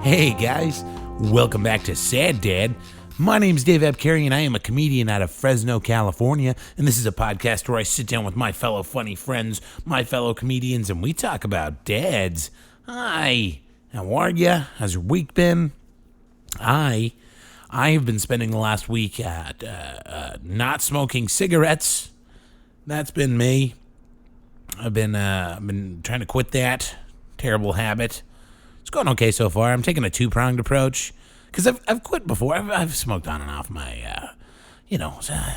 Hey guys, welcome back to Sad Dad. My name's Dave Abkary and I am a comedian out of Fresno, California, and this is a podcast where I sit down with my fellow funny friends, my fellow comedians, and we talk about dads. Hi, how are ya? How's your week been? I have been spending the last week not smoking cigarettes. That's been me. I've been trying to quit that terrible habit. It's going okay so far. I'm taking a two-pronged approach because I've quit before. I've smoked on and off my, I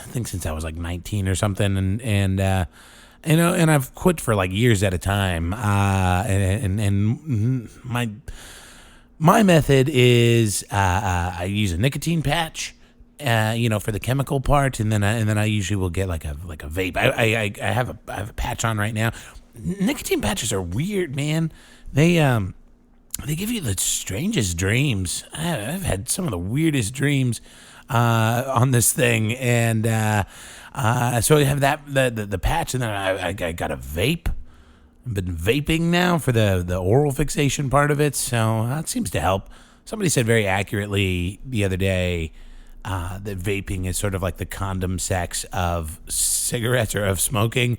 think since I was like 19 or something, and I've quit for like years at a time. And my method is I use a nicotine patch, for the chemical part, and then I usually will get like a vape. I have a patch on right now. Nicotine patches are weird, man. They give you the strangest dreams. I've had some of the weirdest dreams on this thing, and so I have the patch, and then I got a vape. I've been vaping now for the oral fixation part of it, so that seems to help. Somebody said very accurately the other day that vaping is sort of like the condom sex of cigarettes or of smoking.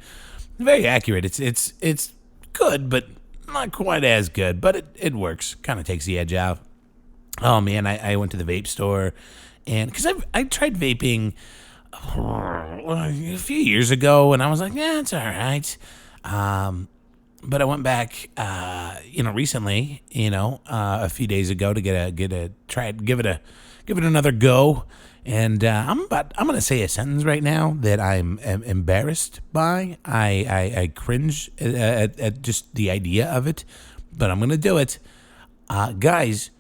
Very accurate. It's good, but not quite as good, but it works. Kind of takes the edge out. Oh man, I went to the vape store, and because I tried vaping a few years ago, and I was like, yeah, it's all right. But I went back, recently, a few days ago to give it another go. And I'm going to say a sentence right now that I'm embarrassed by. I cringe at just the idea of it, but I'm going to do it. Guys,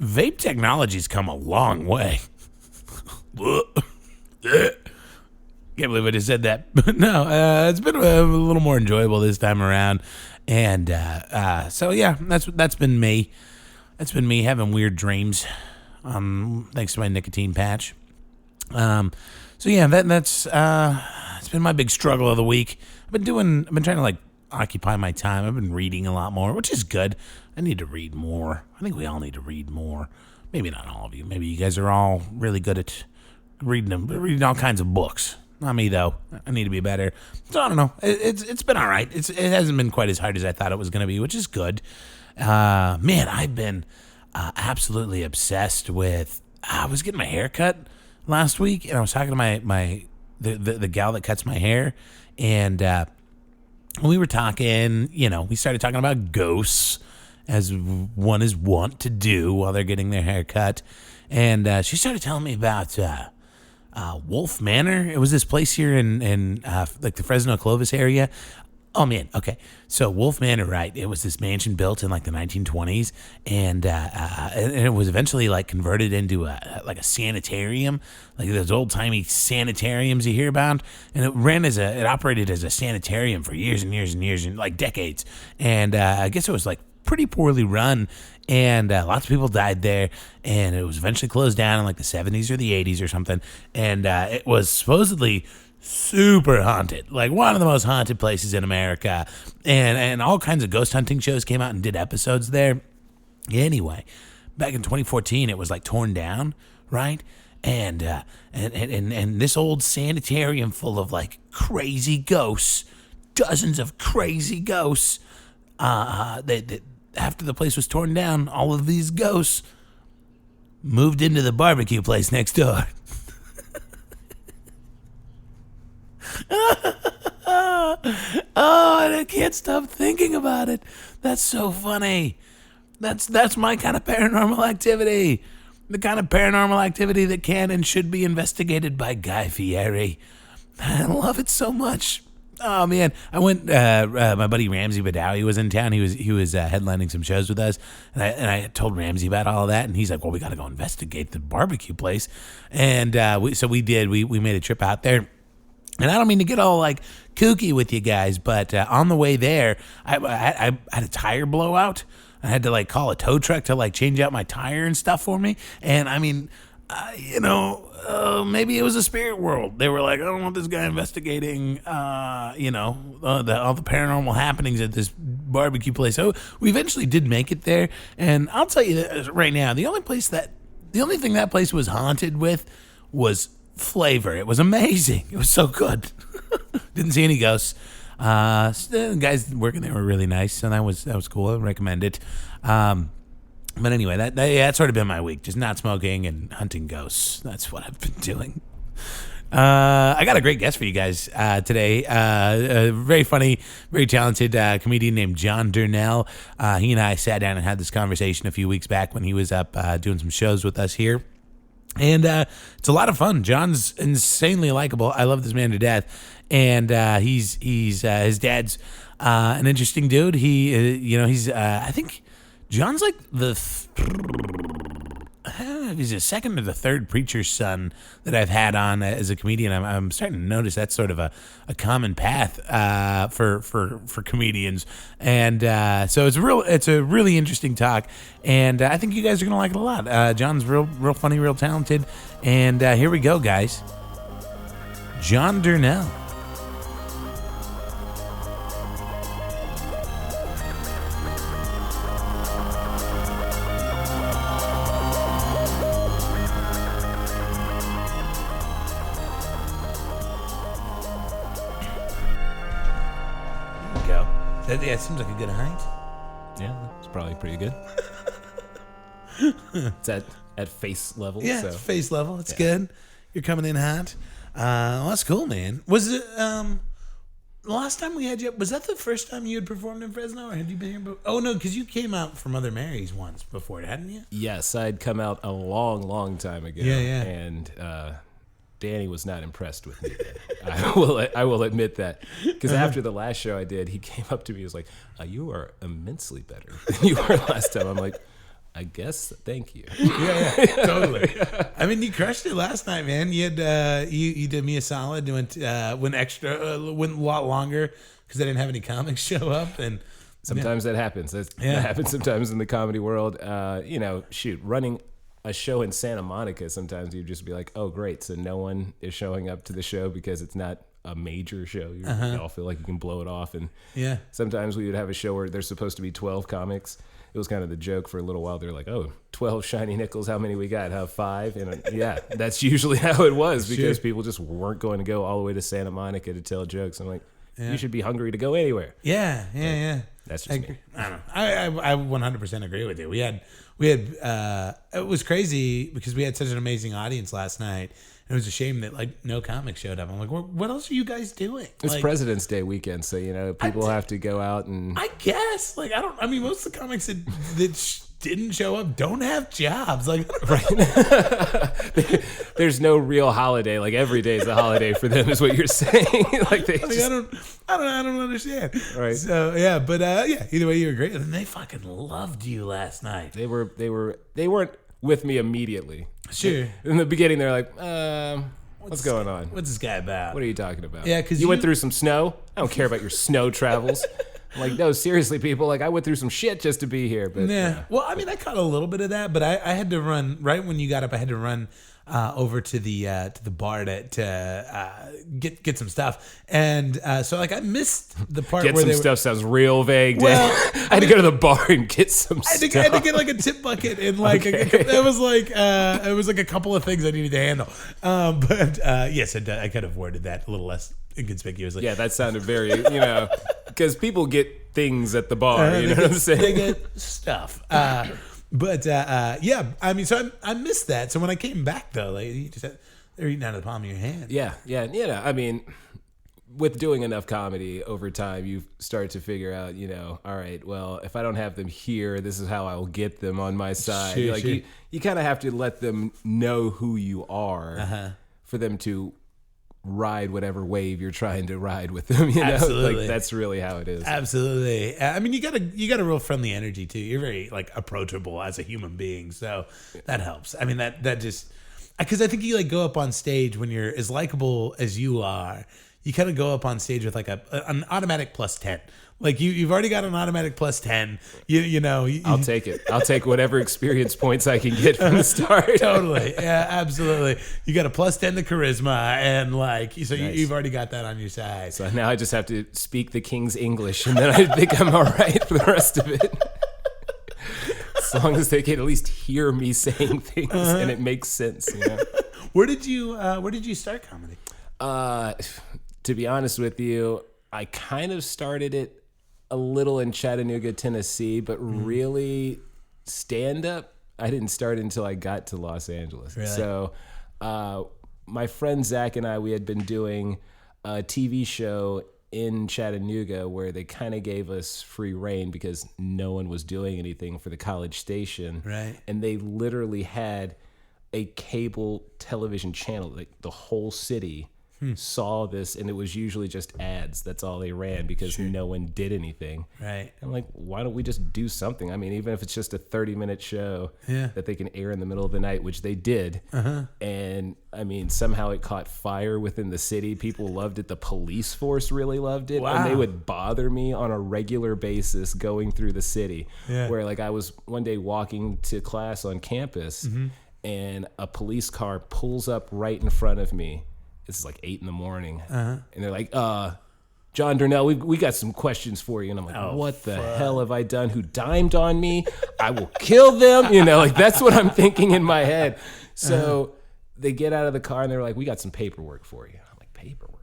vape technology's come a long way. Can't believe I just said that. But no, it's been a little more enjoyable this time around. And so, yeah, that's been me. That's been me having weird dreams. Thanks to my nicotine patch. So yeah, that's it's been my big struggle of the week. I've been trying to like occupy my time. I've been reading a lot more, which is good. I need to read more. I think we all need to read more. Maybe not all of you. Maybe you guys are all really good at reading all kinds of books. Not me though. I need to be better. So I don't know. It's been all right. It hasn't been quite as hard as I thought it was going to be, which is good. Man, I've been absolutely obsessed with. I was getting my hair cut last week, and I was talking to the gal that cuts my hair, and we were talking. We started talking about ghosts, as one is wont to do while they're getting their hair cut, and she started telling me about Wolf Manor. It was this place here in like the Fresno Clovis area. Oh man, okay. So Wolf Manor, right? It was this mansion built in like the 1920s, and it was eventually like converted into a sanitarium, like those old timey sanitariums you hear about. And it operated as a sanitarium for years and years and years, and like decades. And I guess it was like pretty poorly run, and lots of people died there. And it was eventually closed down in like the 70s or the 80s or something. And it was supposedly super haunted, like one of the most haunted places in America, and all kinds of ghost hunting shows came out and did episodes there. Anyway, back in 2014, it was like torn down, right? And this old sanitarium full of like crazy ghosts, dozens of crazy ghosts. That after the place was torn down, all of these ghosts moved into the barbecue place next door. Oh, and I can't stop thinking about it. That's so funny. That's my kind of paranormal activity. The kind of paranormal activity that can and should be investigated by Guy Fieri. I love it so much. Oh man, I went. My buddy Ramsey Badawi was in town. He was headlining some shows with us, and I told Ramsey about all of that, and he's like, "Well, we got to go investigate the barbecue place," and we did. We made a trip out there. And I don't mean to get all like kooky with you guys, but on the way there, I had a tire blowout. I had to like call a tow truck to like change out my tire and stuff for me. And I mean, maybe it was a spirit world. They were like, I don't want this guy investigating, all the paranormal happenings at this barbecue place. So we eventually did make it there, and I'll tell you that right now, the only thing that place was haunted with was flavor. It was amazing. It was so good. Didn't see any ghosts. The guys working there were really nice, so that was cool. I recommend it. But anyway, that's sort of been my week. Just not smoking and hunting ghosts. That's what I've been doing. I got a great guest for you guys today. A very funny, very talented comedian named Jon Durnell. He and I sat down and had this conversation a few weeks back when he was up doing some shows with us here. And it's a lot of fun. John's insanely likable. I love this man to death. And he's his dad's an interesting dude. He's I think John's like he's the second or the third preacher's son that I've had on as a comedian. I'm starting to notice that's sort of a common path for comedians, and so it's a really interesting talk, and I think you guys are gonna like it a lot. John's real funny, real talented, and here we go, guys. Jon Durnell. Yeah, it seems like a good height. Yeah, it's probably pretty good. It's at face level. Yeah, so. it's face level. It's good. You're coming in hot. Well, that's cool, man. Was it the last time we had you? Was that the first time you had performed in Fresno, or had you been here before? Oh no, because you came out for Mother Mary's once before, hadn't you? Yes, I'd come out a long time ago. Yeah. And Danny was not impressed with me. I will admit that, because after the last show I did, he came up to me and was like, "You are immensely better than you were last time." I'm like, "I guess, thank you." Yeah, totally. I mean, you crushed it last night, man. You had you did me a solid. You went extra, went a lot longer because I didn't have any comics show up, and sometimes that happens. That happens sometimes in the comedy world. Running a show in Santa Monica, sometimes you'd just be like, oh, great. So no one is showing up to the show because it's not a major show. You all feel like you can blow it off. And sometimes we would have a show where there's supposed to be 12 comics. It was kind of the joke for a little while. They're like, oh, 12 shiny nickels. How many we got? How 5? And that's usually how it was, because people just weren't going to go all the way to Santa Monica to tell jokes. I'm like, you should be hungry to go anywhere. Yeah. That's just me. I don't know. I 100% agree with you. We had it was crazy because we had such an amazing audience last night. It was a shame that no comics showed up. I'm like, what else are you guys doing? It's President's Day weekend, so people have to go out and. I guess most of the comics that didn't show up don't have jobs. Right. There's no real holiday. Every day is a holiday for them, is what you're saying. I don't understand. Right. So but either way, you were great. And they fucking loved you last night. They weren't with me immediately. Sure. In the beginning, they're like, what's going on? What's this guy about? What are you talking about? Yeah, because you went through some snow. I don't care about your snow travels. I'm like, no, seriously, people. I went through some shit just to be here. But well, I caught a little bit of that, but I had to run right when you got up. I had to run over to the bar to get some stuff, and so I missed the part get where some stuff sounds real vague. Well, I had to go to the bar and get some stuff. I had to get a tip bucket and it was a couple of things I needed to handle. But yes, I could have worded that a little less inconspicuously. Yeah, that sounded very because people get things at the bar. You know what I'm saying? They get stuff. But so I missed that. So when I came back though, you just they're eating out of the palm of your hand. Yeah. With doing enough comedy over time, you start to figure out, all right, well, if I don't have them here, this is how I will get them on my side. Sure. You kind of have to let them know who you are for them to ride whatever wave you're trying to ride with them. Absolutely. That's really how it is. Absolutely. You got a real friendly energy too. You're very approachable as a human being, so that helps. That just because I think you go up on stage when you're as likable as you are. you kind of go up on stage with like an automatic +10. Like you've already got an automatic +10. You know. I'll take it. I'll take whatever experience points I can get from the start. Totally. Yeah, absolutely. You got a +10 to charisma, and like so Nice. you've already got that on your side. So now I just have to speak the King's English, and then I think I'm all right for the rest of it. As long as they can at least hear me saying things and it makes sense. You know? Where did you start comedy? To be honest with you, I kind of started it a little in Chattanooga, Tennessee, but really stand up, I didn't start until I got to Los Angeles. Really? So my friend Zach and I, we had been doing a TV show in Chattanooga where they kind of gave us free reign because no one was doing anything for the college station. Right. And they literally had a cable television channel, like the whole city saw this, and it was usually just ads. That's all they ran because no one did anything. Right. I'm like, why don't we just do something? I mean, even if it's just a 30-minute show that they can air in the middle of the night, which they did. And I mean, somehow it caught fire within the city. People loved it. The police force really loved it. Wow. And they would bother me on a regular basis going through the city. Yeah. Where like I was one day walking to class on campus and a police car pulls up right in front of me. This is like 8 a.m. And they're like, Jon Durnell, we got some questions for you. And I'm like, what the hell have I done? Who dimed on me? I will kill them. You know, like that's what I'm thinking in my head. So they get out of the car and they're like, we got some paperwork for you. I'm like, paperwork?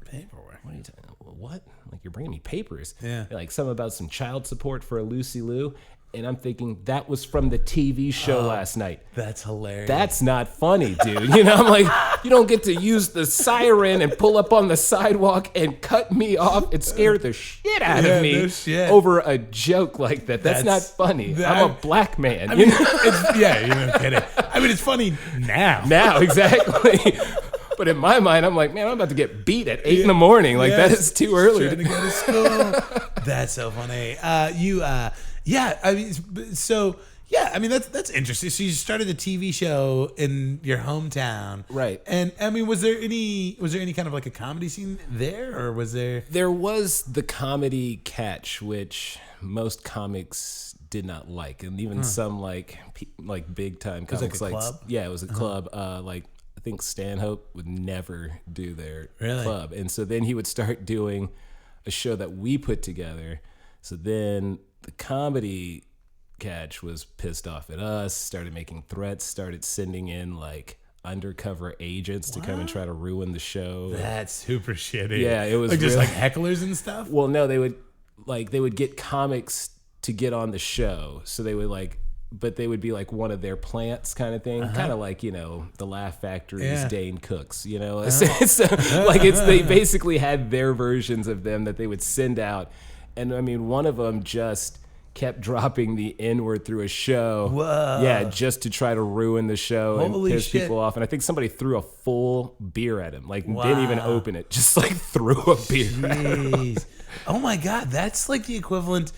What are you talking about? What? I'm like, you're bringing me papers. Yeah. They're like something about some child support for a Lucy Liu. And I'm thinking that was from the TV show last night. That's hilarious. That's not funny, dude. You know, I'm like, you don't get to use the siren and pull up on the sidewalk and cut me off and scare the shit out of me no shit. over a joke like that. That's not funny. I'm a black man. I mean, you're not kidding. I mean, it's funny now. Now, exactly. But in my mind, I'm like, man, I'm about to get beat at 8 a.m. Like, that is too early. Trying to go to school. That's so funny. Yeah, I mean, so yeah, I mean that's interesting. So you started the TV show in your hometown, right? And I mean, was there any kind of like a comedy scene there, or was there? There was the comedy catch, which most comics did not like, and even some like big time comics, like a club? Yeah, it was a club. Like I think Stanhope would never do their club, and so then he would start doing a show that we put together. So then the comedy catch was pissed off at us, started making threats, started sending in like undercover agents to come and try to ruin the show. That's super shitty. Yeah, it was like just really, like hecklers and stuff. Well, no, they would get comics to get on the show. So they would but they would be like one of their plants kind of thing. Kind of like, you know, the Laugh Factory's Dane Cooks, you know? They basically had their versions of them that they would send out. And I mean, one of them just kept dropping the N-word through a show. Whoa. Yeah, just to try to ruin the show Holy and piss shit. people off. And I think somebody threw a full beer at him. Like, didn't even open it. Just like threw a beer at him. Jeez. Oh my God, that's like the equivalent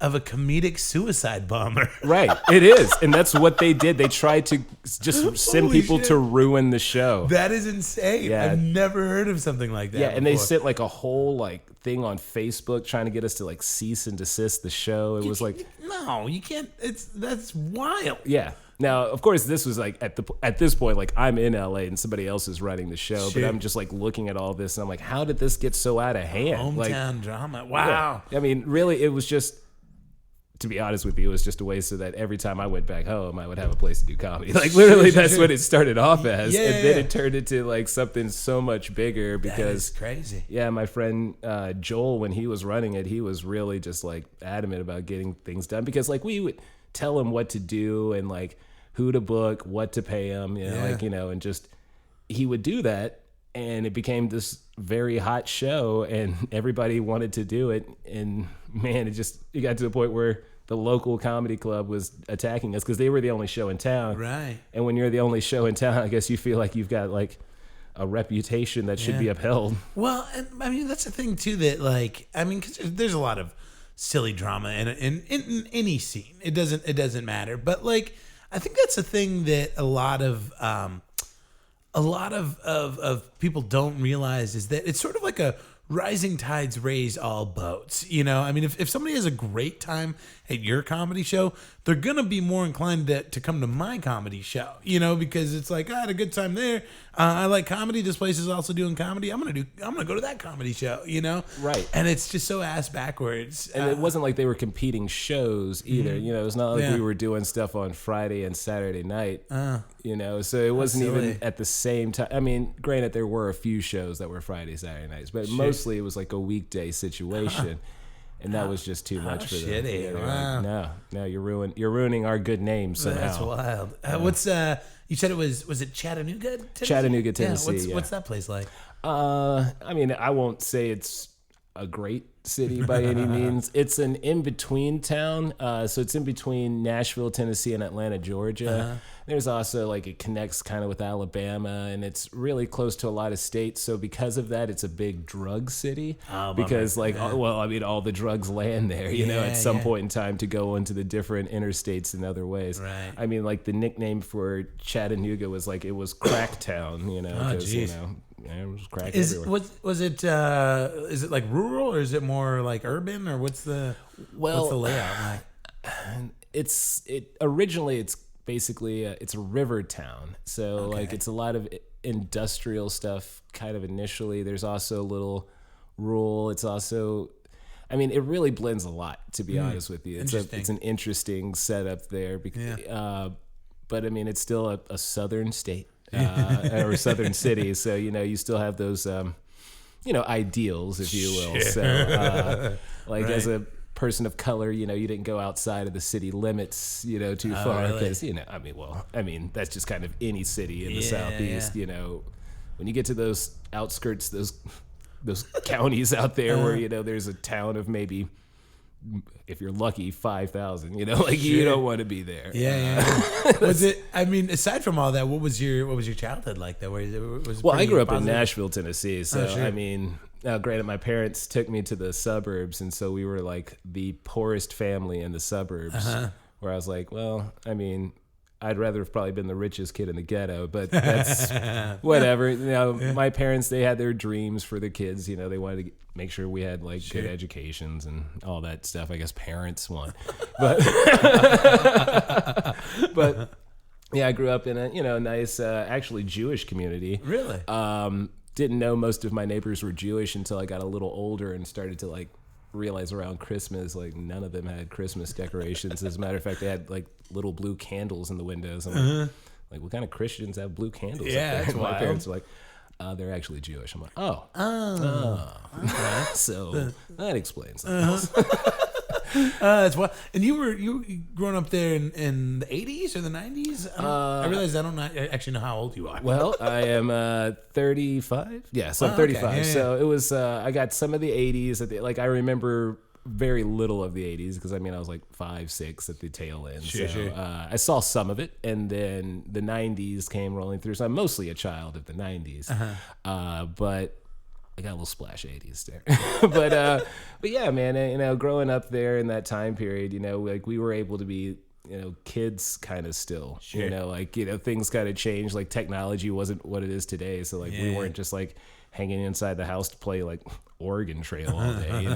of a comedic suicide bomber. Right, it is. And that's what they did. They tried to just send Holy people shit. to ruin the show. That is insane. Yeah. I've never heard of something like that. Yeah, and they before. sent like a whole like thing on Facebook trying to get us to like cease and desist the show. It was like, no, you can't. That's wild. yeah. Now, of course, this was like at this point, like I'm in LA and somebody else is running the show, Shit. but I'm just like looking at all this and I'm like, how did this get so out of hand? Hometown drama. Wow. Yeah. I mean, really, it was just, to be honest with you, it was just a way so that every time I went back home, I would have a place to do comedy. Like literally, that's what it started off as, Yeah, and then it turned into like something so much bigger That because is crazy. yeah, my friend Joel, when he was running it, he was really just like adamant about getting things done because like we would tell him what to do and like who to book, what to pay him, you know, like, you know, and just he would do that. And it became this very hot show and everybody wanted to do it. And man, it got to the point where the local comedy club was attacking us because they were the only show in town. Right. And when you're the only show in town, I guess you feel like you've got like a reputation that should be upheld. Well, and I mean, that's the thing too, that like, I mean, 'cause there's a lot of silly drama in any scene. It doesn't matter. But like, I think that's the thing that a lot of people don't realize is that it's sort of like a rising tides raise all boats. You know, I mean, if somebody has a great time at your comedy show, they're gonna be more inclined to come to my comedy show. You know, because it's like, I had a good time there. I like comedy. This place is also doing comedy. I'm gonna go to that comedy show. You know, right? And it's just so ass backwards. And it wasn't like they were competing shows either. You know, it's not like we were doing stuff on Friday and Saturday night. You know, so it wasn't even at the same time. I mean, granted, there were a few shows that were Friday, Saturday nights, but mostly it was like a weekday situation. And that was just too much for them. Shitty. Wow. Like, no, you're ruining our good name somehow. That's wild. What's you said it was it Chattanooga, Tennessee? Chattanooga, Tennessee. Yeah. What's that place like? I mean, I won't say it's a great city by any means. It's an in-between town. So it's in between Nashville, Tennessee, and Atlanta, Georgia. There's also like it connects kind of with Alabama, and it's really close to a lot of states. So because of that, it's a big drug city. Because all the drugs land there, you know, at some point in time to go into the different interstates and other ways. Right. I mean, like the nickname for Chattanooga was like it was Crack Town, you know, because you know. Yeah, it was crack everywhere. Was it is it like rural or is it more like urban or what's the layout like? Originally it's basically it's a river town, so like it's a lot of industrial stuff kind of initially. There's also a little rural. It's also, I mean, it really blends a lot, to be honest with you. It's an interesting setup there because, but I mean, it's still a southern state. Or southern cities, so you know you still have those ideals, if you will. So as a person of color, you know, you didn't go outside of the city limits, you know, too far because you know, I mean that's just kind of any city in the southeast. You know, when you get to those outskirts, those counties out there where you know there's a town of maybe, if you're lucky, 5,000, you know, like you don't want to be there. Was it, I mean, aside from all that, what was your childhood like though? I grew up in Nashville, Tennessee. So, I mean, granted, my parents took me to the suburbs. And so we were like the poorest family in the suburbs where I was like, well, I mean, I'd rather have probably been the richest kid in the ghetto, but that's whatever. You know, my parents, they had their dreams for the kids. You know, they wanted to make sure we had like good educations and all that stuff. I guess parents want, but yeah, I grew up in a nice, actually Jewish community. Really? Didn't know most of my neighbors were Jewish until I got a little older and started to like realize around Christmas, like none of them had Christmas decorations. As a matter of fact, they had like little blue candles in the windows. I'm like, what kind of Christians have blue candles? Yeah, that's my wild. parents were like, they're actually Jewish. I'm like, okay. So that explains that. That's what. And you growing up there in the 80s or the 90s? I realize I don't actually know how old you are. Well, I am 35. Yeah, so I'm 35. Okay. Yeah. So it was. I got some of the 80s. Like I remember very little of the 80s because I mean I was like 5, 6 at the tail end. Sure. I saw some of it, and then the 90s came rolling through. So I'm mostly a child of the 90s, but I got a little splash 80s there. but yeah, man, you know, growing up there in that time period, you know, like we were able to be, you know, kids kind of still, you know, like, you know, things kind of changed. Like technology wasn't what it is today. So like we weren't just like hanging inside the house to play like Oregon Trail all day, you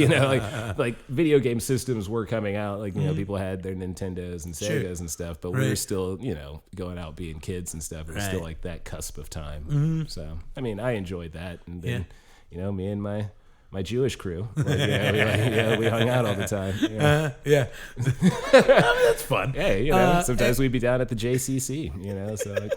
know, like video game systems were coming out, like, you know, people had their Nintendos and Segas and stuff, but we were still, you know, going out being kids and stuff. It was still like that cusp of time. So, I mean, I enjoyed that. And then, you know, me and my Jewish crew, like, we hung out all the time. I mean, that's fun. Hey, you know, sometimes we'd be down at the JCC, you know, so like,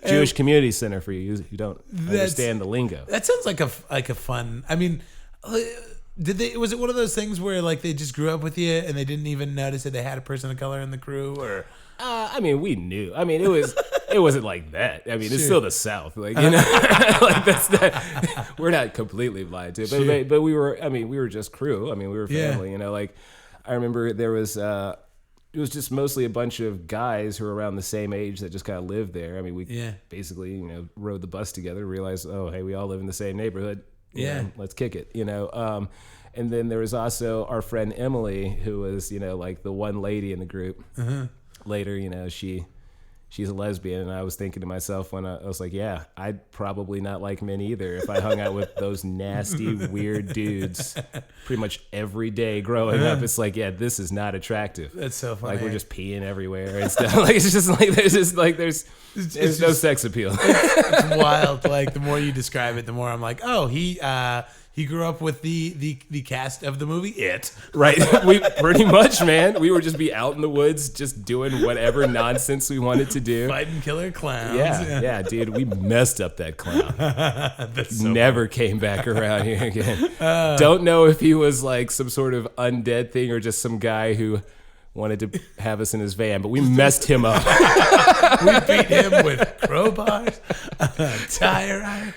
Jewish Community Center for you who don't understand the lingo. That sounds like a fun. I mean, was it one of those things where like they just grew up with you and they didn't even notice that they had a person of color in the crew, or? I mean, we knew. I mean, it wasn't like that. I mean, it's still the South, like, you know, like that's not. We're not completely blind to it, but we were. I mean, we were just crew. I mean, we were family. You know, like I remember there was. It was just mostly a bunch of guys who were around the same age that just kind of lived there. I mean, we basically, you know, rode the bus together, realized, oh, hey, we all live in the same neighborhood. You know, let's kick it, you know. And then there was also our friend Emily, who was, you know, like the one lady in the group. Later, you know, she she's a lesbian. And I was thinking to myself when I was like, yeah, I'd probably not like men either if I hung out with those nasty, weird dudes pretty much every day growing up. It's like, yeah, this is not attractive. That's so funny. Like we're just peeing everywhere and stuff. Like it's just like there's no sex appeal. It's wild. Like the more you describe it, the more I'm like, oh, he grew up with the cast of the movie It. Right. We pretty much, man. We would just be out in the woods just doing whatever nonsense we wanted to do. Fighting killer clowns. Yeah, dude. We messed up that clown. That's so Never came back around here again. Don't know if he was like some sort of undead thing or just some guy who wanted to have us in his van, but we messed him up. We beat him with crowbars, tire iron.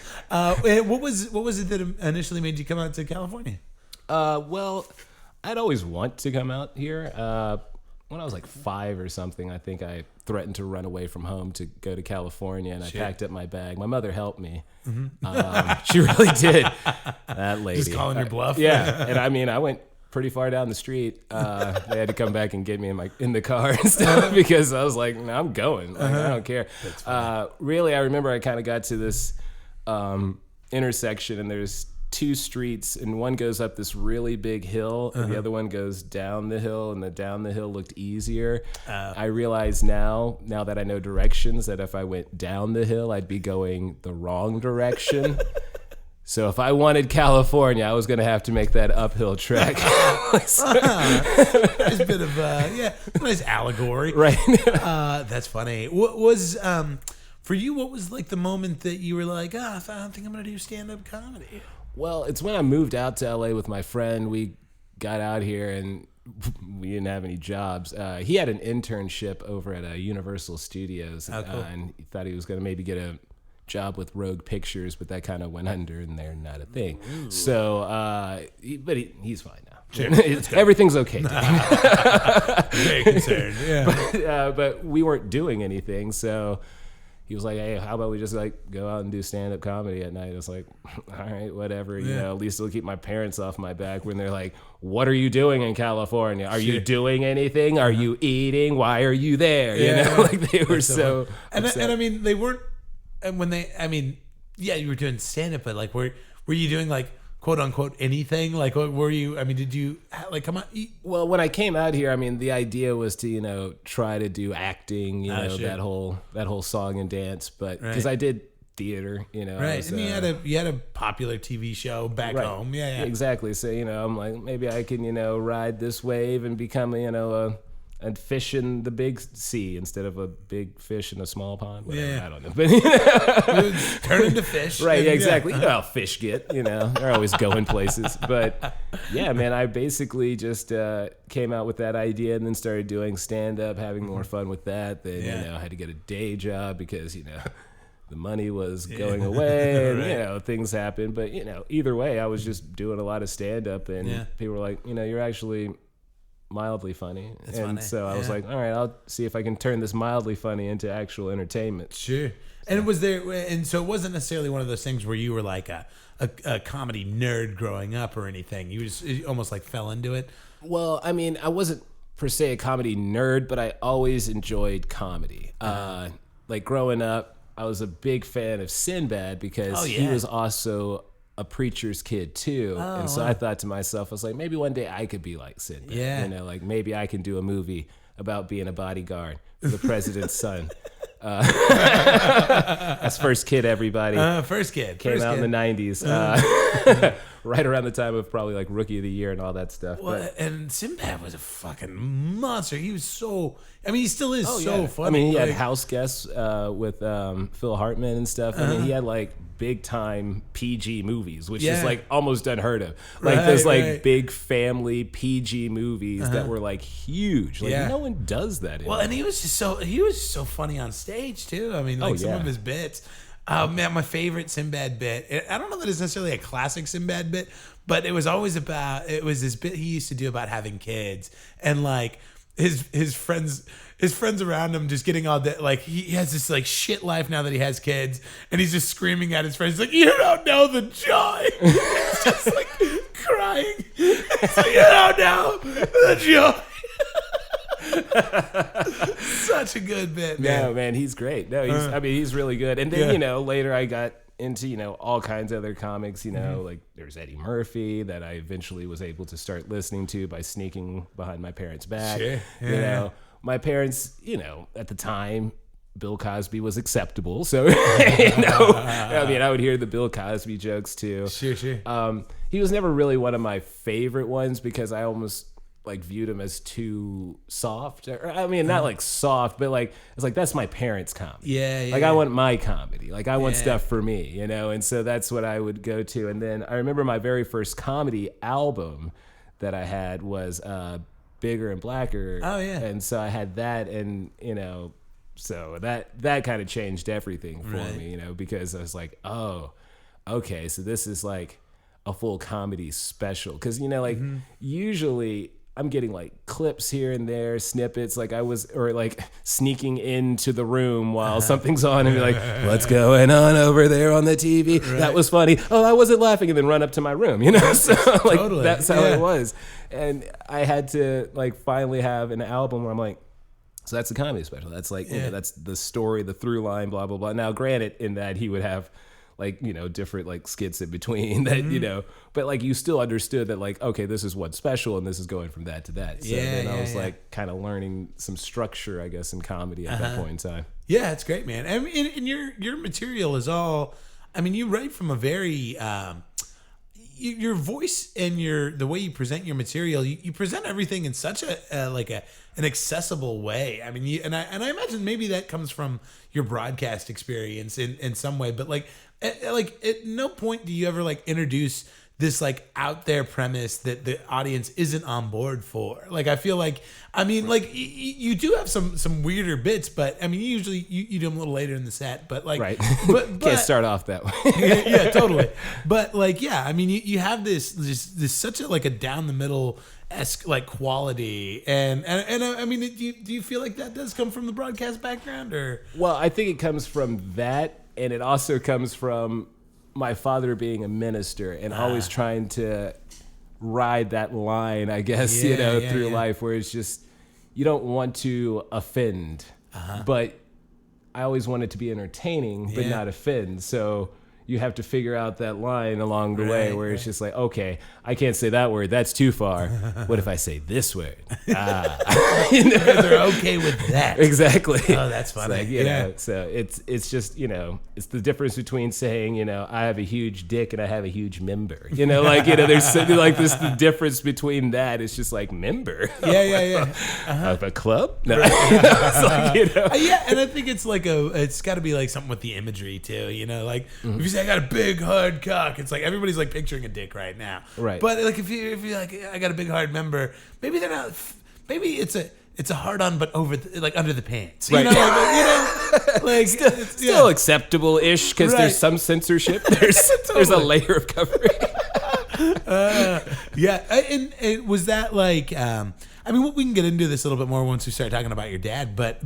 What was it that initially made you come out to California? Well, I'd always want to come out here. When I was like 5 or something, I think I threatened to run away from home to go to California, and I packed up my bag. My mother helped me. She really did. That lady. Just calling your bluff? Yeah. And I mean, I went pretty far down the street. They had to come back and get me in the car and stuff because I was like, no, I'm going. Like, I don't care. Really, I remember I kind of got to this intersection, and there's 2 streets, and one goes up this really big hill, and the other one goes down the hill, and the down the hill looked easier. I realize now that I know directions, that if I went down the hill, I'd be going the wrong direction. So if I wanted California, I was going to have to make that uphill trek. It's a bit of nice allegory, right? That's funny. What was for you? What was like the moment that you were like, I don't think I'm going to do stand-up comedy? Well, it's when I moved out to LA with my friend. We got out here and we didn't have any jobs. He had an internship over at Universal Studios, cool. And he thought he was going to maybe get a job with Rogue Pictures, but that kind of went under, and they're not a thing. Ooh. So, he's fine now. Sure. Everything's okay. Very concerned. Yeah, but we weren't doing anything, so he was like, hey, how about we just like go out and do stand-up comedy at night? I was like, all right, whatever. You know, at least it'll keep my parents off my back when they're like, what are you doing in California? Are you doing anything? Are you eating? Why are you there? You know, like they were so upset. And I mean, they weren't, and when they, I mean, yeah, you were doing stand-up, but like, were you doing like, quote unquote anything? Like, what were you, I mean, did you like come out? Well, when I came out here, I mean, the idea was to, you know, try to do acting, you know, that whole song and dance, but because I did theater, you know. Right. And you had a popular TV show back home. Yeah. Exactly. So, you know, I'm like, maybe I can, you know, ride this wave and become, you know, a fish in the big sea instead of a big fish in a small pond. Whatever, I don't know. But turn into fish. Right, exactly. You know how fish get, you know. They're always going places. But yeah, man, I basically just came out with that idea and then started doing stand-up, having more fun with that. Then, you know, I had to get a day job because, you know, the money was going away and, you know, things happened. But, you know, either way, I was just doing a lot of stand-up and people were like, you know, you're actually mildly funny. That's and funny. So I was like, all right, I'll see if I can turn this mildly funny into actual entertainment. Sure. And was there, and so it wasn't necessarily one of those things where you were like a comedy nerd growing up or anything. You just almost like fell into it. Well, I mean, I wasn't per se a comedy nerd, but I always enjoyed comedy. Like growing up, I was a big fan of Sinbad because he was also a preacher's kid too. And so I thought to myself, I was like, maybe one day I could be like Sinbad. You know, like maybe I can do a movie about being a bodyguard for the president's son. That's First Kid, everybody. First Kid. Came out in the 90s. Right around the time of probably like Rookie of the Year and all that stuff. Well, and Sinbad was a fucking monster. He was so, I mean, he still is funny. I mean, he had house guests with Phil Hartman and stuff. I mean, he had like big time PG movies, which is like almost unheard of. Like those like big family PG movies that were like huge. Like no one does that anymore. Well, and he was just so funny on stage too. I mean, like some of his bits. Man, my favorite Sinbad bit. I don't know that it's necessarily a classic Sinbad bit, but it was always it was this bit he used to do about having kids and like his friends around him just getting all that, like he has this like shit life now that he has kids, and he's just screaming at his friends like, you don't know the joy. He's just like crying. He's like, you don't know the joy. Such a good bit, man. No, man, he's great. No, he's really good. And then, later I got into, all kinds of other comics, like there's Eddie Murphy that I eventually was able to start listening to by sneaking behind my parents' back. Sure. Yeah. My parents, at the time, Bill Cosby was acceptable. So, I would hear the Bill Cosby jokes too. Sure. He was never really one of my favorite ones because I almost viewed him as too soft. Not like soft, but it's like, that's my parents' comedy. Yeah. I want my comedy. I want stuff for me, and so that's what I would go to. And then I remember my very first comedy album that I had was Bigger and Blacker. Oh, yeah. And so I had that, and, so that kind of changed everything for me, because I was like, oh, okay, so this is like a full comedy special. Because, usually I'm getting clips here and there, snippets, or sneaking into the room while something's on and be like, what's going on over there on the TV? Right. That was funny. Oh, I wasn't laughing, and then run up to my room, So Totally. That's how it was. And I had to finally have an album where I'm like, so that's the comedy special. That's that's the story, the through line, blah, blah, blah. Now, granted, in that he would have different skits in between that, but you still understood that okay, this is what's special and this is going from that to that. So then I was kind of learning some structure, I guess, in comedy at that point in time. Yeah, it's great, man. And your material is all, you write from a very, your voice and the way you present your material, you present everything in such an accessible way. And I imagine maybe that comes from your broadcast experience in some way, but at no point do you ever introduce this out there premise that the audience isn't on board for. I feel you do have some weirder bits, but usually you do them a little later in the set, but right. but Can't start off that way. yeah, totally. But you have this such a down the middle esque quality, and do you feel like that does come from the broadcast background, or? Well, I think it comes from that, and it also comes from my father being a minister and always trying to ride that line, I guess, through life, where it's just, you don't want to offend, but I always wanted to be entertaining, but not offend. So you have to figure out that line along the way where it's just okay, I can't say that word. That's too far. What if I say this word? They're okay with that. Exactly. Oh, that's funny. So it's just, it's the difference between saying, I have a huge dick and I have a huge member. There's something this, the difference between that is just member. Of a club? No. Yeah, and I think it's it's got to be something with the imagery too, if you say I got a big hard cock, it's everybody's picturing a dick right now. Right. But if you're I got a big hard member, maybe they're not. Maybe it's a hard on, but over under the pants. Right. Still acceptable-ish because there's some censorship. There's a layer of covering. And was that we can get into this a little bit more once we start talking about your dad. But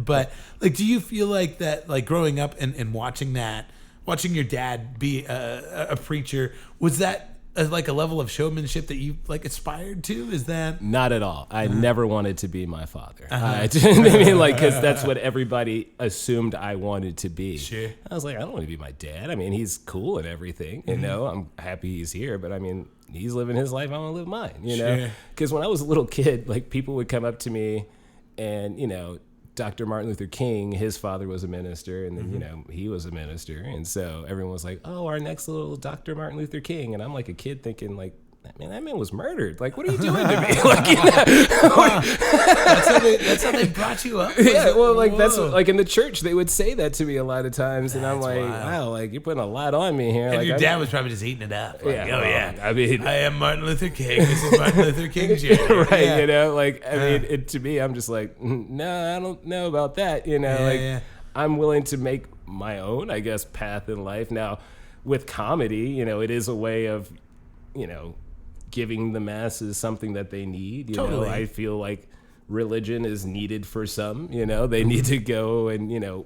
do you feel that growing up and watching your dad be a preacher, was that a level of showmanship that you aspired to? Is that not at all? I never wanted to be my father. Because that's what everybody assumed I wanted to be. Sure. I was like, I don't want to be my dad. He's cool and everything. I'm happy he's here, but he's living his life. I want to live mine. Because when I was a little kid, people would come up to me, and Dr. Martin Luther King, his father was a minister, and then, he was a minister. And so everyone was like, oh, our next little Dr. Martin Luther King. And I'm like a kid thinking that man was murdered. What are you doing to me? That's how they brought you up? Yeah, well, that's in the church, they would say that to me a lot of times. And I'm like, wow, you're putting a lot on me here. And your dad was probably just eating it up. I am Martin Luther King. This is Martin Luther King Jr. Right, to me, I'm just no, I don't know about that. I'm willing to make my own, I guess, path in life. Now, with comedy, it is a way of, giving the masses something that they need. Totally. I feel like religion is needed for some. They need to go and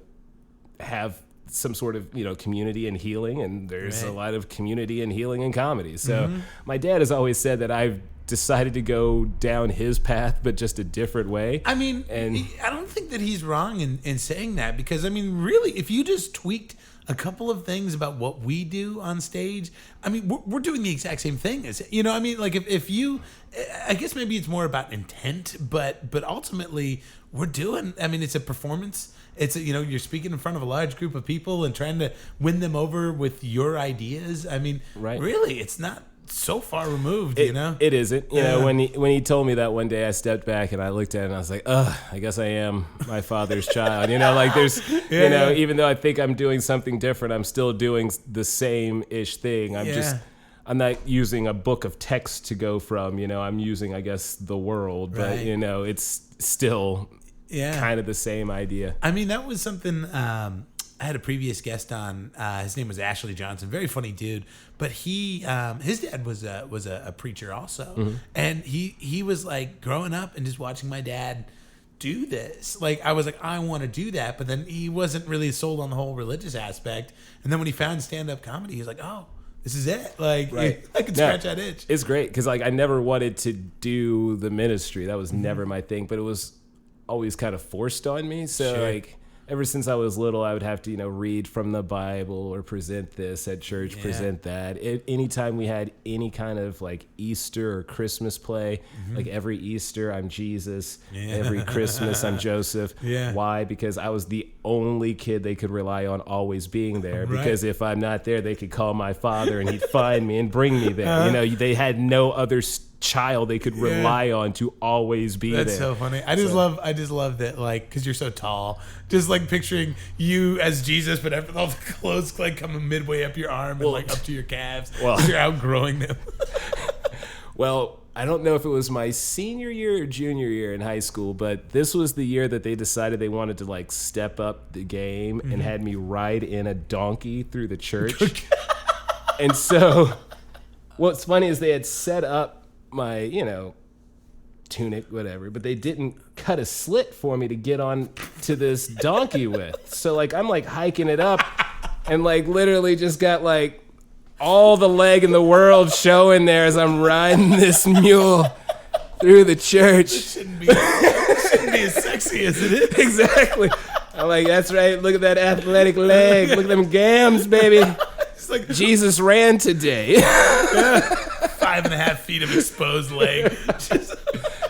have some sort of community and healing, and there's a lot of community and healing in comedy. So my dad has always said that I've decided to go down his path, but just a different way. I mean, And I don't think that he's wrong in saying that, because I mean, really, if you just tweaked a couple of things about what we do on stage, I mean, we're doing the exact same thing. I mean, like if you, I guess maybe it's more about intent, but ultimately we're doing, I mean, it's a performance. It's you're speaking in front of a large group of people and trying to win them over with your ideas. I mean, really, it's not so far removed, It isn't. When he told me that one day, I stepped back and I looked at it and I was like, I guess I am my father's child. Like there's, even though I think I'm doing something different, I'm still doing the same-ish thing. I'm not using a book of text to go from, I'm using, I guess, the world, but, it's still kind of the same idea. I mean, that was something, I had a previous guest on. His name was Ashley Johnson, very funny dude. But he, his dad was a preacher also, and he was like growing up and just watching my dad do this. Like I was like, I want to do that, but then he wasn't really sold on the whole religious aspect. And then when he found stand-up comedy, he was like, oh, this is it. Like I could scratch that itch. It's great because like I never wanted to do the ministry. That was never my thing, but it was always kind of forced on me. So like ever since I was little, I would have to, read from the Bible or present this at church, present that. Anytime we had any kind of like Easter or Christmas play, like every Easter, I'm Jesus. Every Christmas, I'm Joseph. Why? Because I was the only kid they could rely on always being there. Because if I'm not there, they could call my father and he'd find me and bring me there. They had no other child they could rely on to always be there. That's so funny. I just love that, like, because you're so tall, just like picturing you as Jesus, but after all the clothes like coming midway up your arm and like up to your calves, because you're outgrowing them. Well, I don't know if it was my senior year or junior year in high school, but this was the year that they decided they wanted to like step up the game and had me ride in a donkey through the church. And so what's funny is they had set up my, tunic, whatever, but they didn't cut a slit for me to get on to this donkey with. So like I'm like hiking it up and like literally just got like all the leg in the world showing there as I'm riding this mule through the church. It shouldn't be as sexy as it is. Exactly. I'm like, that's right. Look at that athletic leg. Look at them gams, baby. It's like Jesus ran today. 5.5 feet of exposed leg.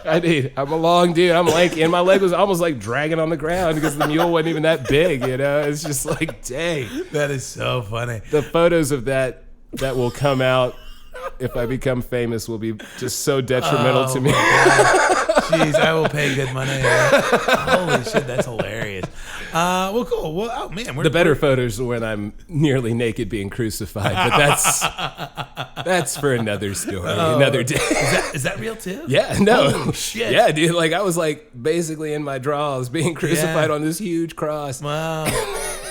I'm a long dude. I'm lanky, and my leg was almost like dragging on the ground because the mule wasn't even that big. It's just like, dang. That is so funny. The photos of that will come out if I become famous will be just so detrimental to me. Jeez, I will pay good money. Holy shit, that's hilarious. Well, cool. Well, oh man, the better photos are when I'm nearly naked being crucified, but that's for another story, another day. Is that real too? Yeah, no. Holy shit. Yeah, dude. Like I was like basically in my drawers being crucified on this huge cross. Wow.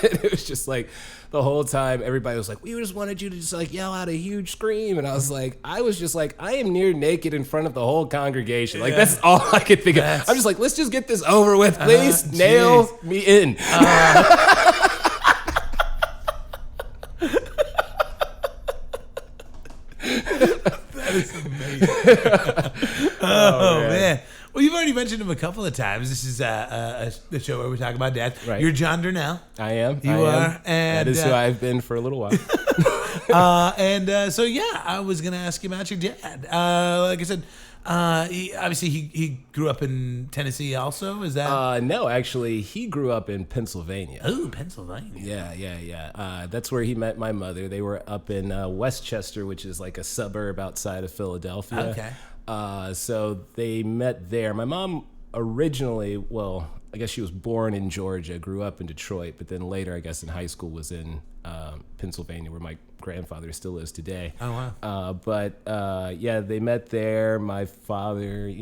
It was just like the whole time everybody was like, we just wanted you to just like yell out a huge scream, and I was just like, I am near naked in front of the whole congregation. Like that's all I could think of. I'm just like, let's just get this over with, please. Nail me in. That is amazing. Oh man. Well, you've already mentioned him a couple of times. This is the show where we talk about dads. Right. You're Jon Durnell. I am. You are. And that is who I've been for a little while. So yeah, I was going to ask you about your dad. Like I said, he grew up in Tennessee also. Is that? No, actually, he grew up in Pennsylvania. Oh, Pennsylvania. Yeah. That's where he met my mother. They were up in Westchester, which is like a suburb outside of Philadelphia. Okay. So they met there. My mom originally, I guess she was born in Georgia, grew up in Detroit, but then later, I guess in high school was in Pennsylvania, where my grandfather still is today. Oh, wow. They met there. My father,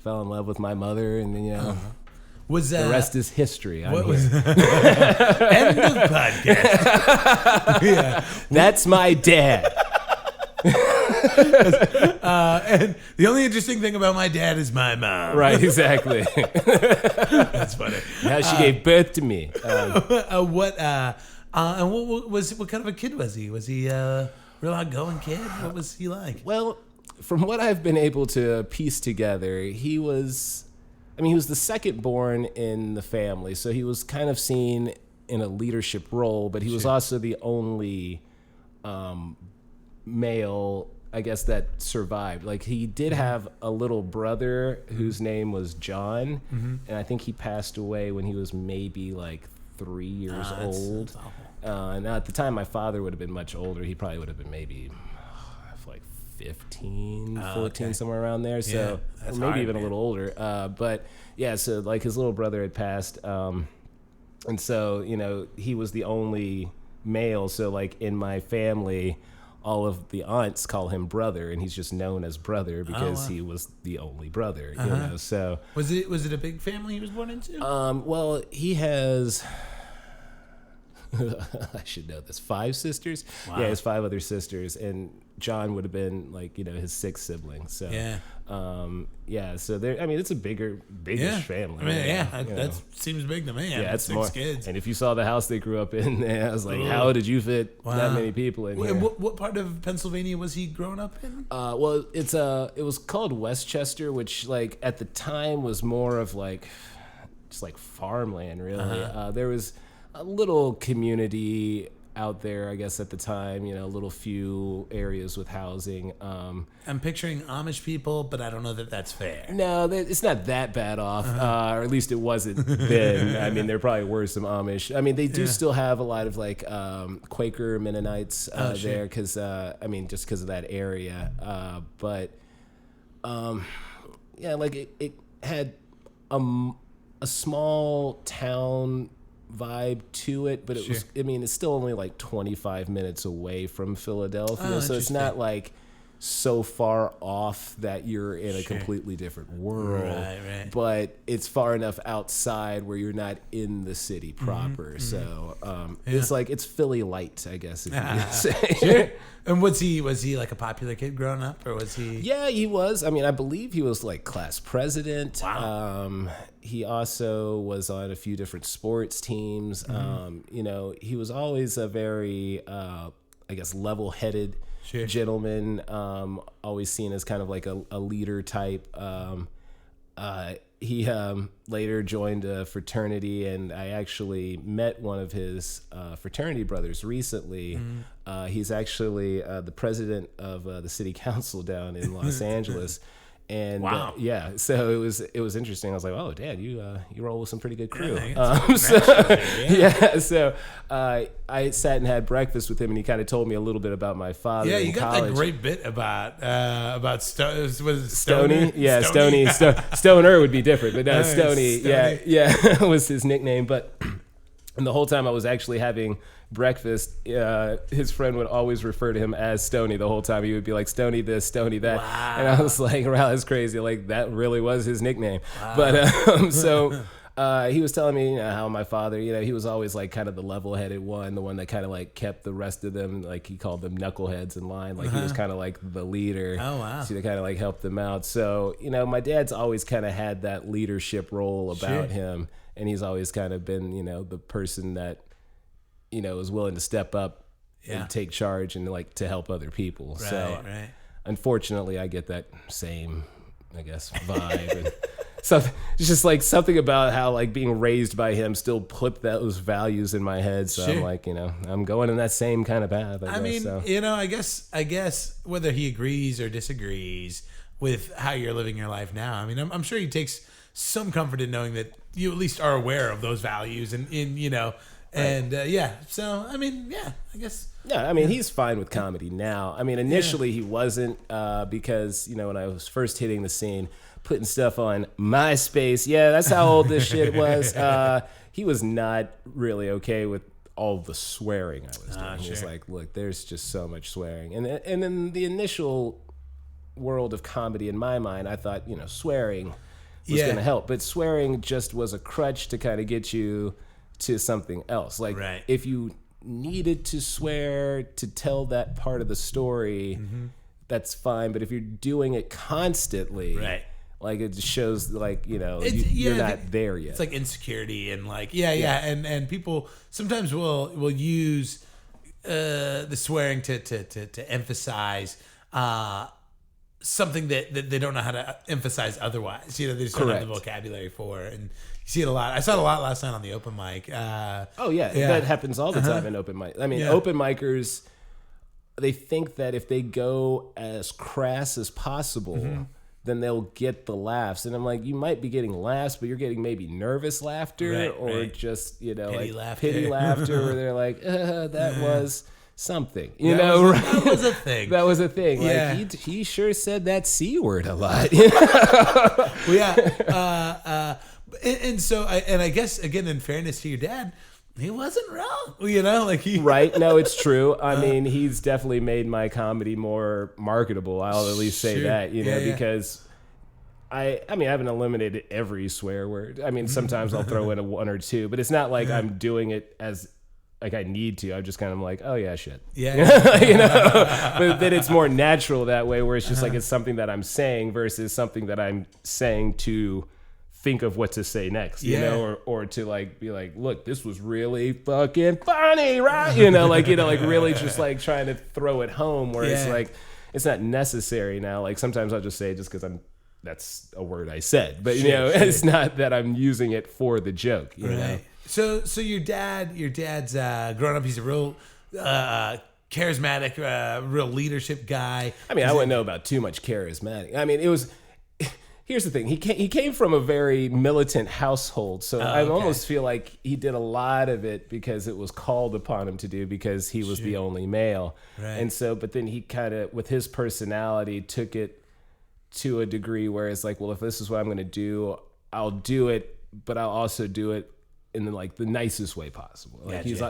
fell in love with my mother, and then, the rest is history. What was end of podcast? Yeah. That's my dad. And the only interesting thing about my dad is my mom. Right, exactly. That's funny. How she gave birth to me. What kind of a kid was he? Was he a real outgoing kid? What was he like? Well, from what I've been able to piece together, he was the second born in the family, so he was kind of seen in a leadership role, but he was also the only male, I guess, that survived. Like, he did have a little brother whose name was John, and I think he passed away when he was maybe like 3 years old. That's awful. And at the time, my father would have been much older. He probably would have been maybe like 15, 14, somewhere around there. So or maybe hard, even man. a little older. But yeah, so like his little brother had passed. And so, he was the only male. So like in my family, all of the aunts call him brother, and he's just known as brother because he was the only brother, so. Was it a big family he was born into? Well, he has, I should know this, 5 sisters. Wow. Yeah, he has 5 other sisters, and John would have been like, his 6th sibling. So so there, it's a biggish family. That seems big to me. Yeah, it's 6 more kids. And if you saw the house they grew up in, I was like, how did you fit that many people in here? What part of Pennsylvania was he growing up in? Well, it was called Westchester, which like at the time was more of like just like farmland, really. There was a little community out there, I guess, at the time, a little few areas with housing. I'm picturing Amish people, but I don't know that that's fair. No, it's not that bad off, or at least it wasn't then. There probably were some Amish. They do still have a lot of like Quaker Mennonites there, because just because of that area. It had a small town vibe to it, but it was, it's still only like 25 minutes away from Philadelphia, so it's not like so far off that you're in a completely different world, right. But it's far enough outside where you're not in the city proper. So it's like, it's Philly light, I guess, if you could say. Sure. And was he like a popular kid growing up, or was he? Yeah, he was. I believe he was like class president. Wow. He also was on a few different sports teams. He was always a very, I guess, level-headed gentleman, always seen as kind of like a leader type. He later joined a fraternity, and I actually met one of his fraternity brothers recently. He's actually the president of the city council down in Los Angeles. And so it was interesting. I was like, "Oh, Dad, you roll with some pretty good crew." So I sat and had breakfast with him, and he kind of told me a little bit about my father. Yeah, you in got college. that great bit about was it Stoney? Yeah, Stoney. Stoner would be different, but no, Stoney. Yeah, was his nickname. But and the whole time I was actually having breakfast, his friend would always refer to him as Stoney the whole time. He would be like, Stoney this, Stoney that. Wow. And I was like, wow, that's crazy. Like, that really was his nickname. Wow. But so he was telling me how my father, he was always like kind of the level-headed one, the one that kind of like kept the rest of them, like he called them knuckleheads in line. Like he was kind of like the leader. Oh, wow. So to kind of like help them out. So, my dad's always kind of had that leadership role about him. And he's always kind of been, the person that, is willing to step up and take charge and like to help other people. Right. Unfortunately, I get that same, I guess, vibe. And so it's just like something about how like being raised by him still put those values in my head. So I'm like, I'm going in that same kind of path. I guess whether he agrees or disagrees with how you're living your life now, I'm sure he takes some comfort in knowing that you at least are aware of those values and so I guess. Yeah, he's fine with comedy now. Initially he wasn't, because, when I was first hitting the scene, putting stuff on MySpace. Yeah, that's how old this shit was. He was not really okay with all the swearing I was doing. He was like, look, there's just so much swearing. And in the initial world of comedy, in my mind, I thought, swearing was going to help. But swearing just was a crutch to kind of get you to something else. Like, if you needed to swear to tell that part of the story, that's fine. But if you're doing it constantly, like, it just shows, like, you're not there yet. It's like insecurity and like, and people sometimes will use the swearing to emphasize something that they don't know how to emphasize otherwise. You know, they just don't have the vocabulary for it. And you see it a lot. I saw it a lot last night on the open mic. That happens all the time in open mic. I mean, open micers, they think that if they go as crass as possible, then they'll get the laughs. And I'm like, you might be getting laughs, but you're getting maybe nervous laughter just, you know, pity laughter where they're like, that was something, that was a thing. That was a thing. Yeah. Like he sure said that C word a lot. And so I guess again, in fairness to your dad, he wasn't wrong. You know, like right. No, it's true. I mean, he's definitely made my comedy more marketable. I'll at least say that, because I haven't eliminated every swear word. I mean, sometimes I'll throw in a one or two, but it's not like I'm doing it as like I need to. I'm just kind of like, oh yeah, shit. Yeah. But then it's more natural that way, where it's just like it's something that I'm saying versus something that I'm saying to think of what to say next, you know, or to like be like, look, this was really fucking funny, right? Like really just like trying to throw it home where it's like it's not necessary now. Like sometimes I'll just say it just because that's a word I said, but it's not that I'm using it for the joke, you know. So your dad's grown up. He's a real charismatic, real leadership guy. I mean, I wouldn't know about too much charismatic. I mean, it was. Here's the thing. He came from a very militant household, so I almost feel like he did a lot of it because it was called upon him to do because he was the only male, and so. But then he kind of, with his personality, took it to a degree where it's like, well, if this is what I'm going to do, I'll do it, but I'll also do it in the nicest way possible. Like he's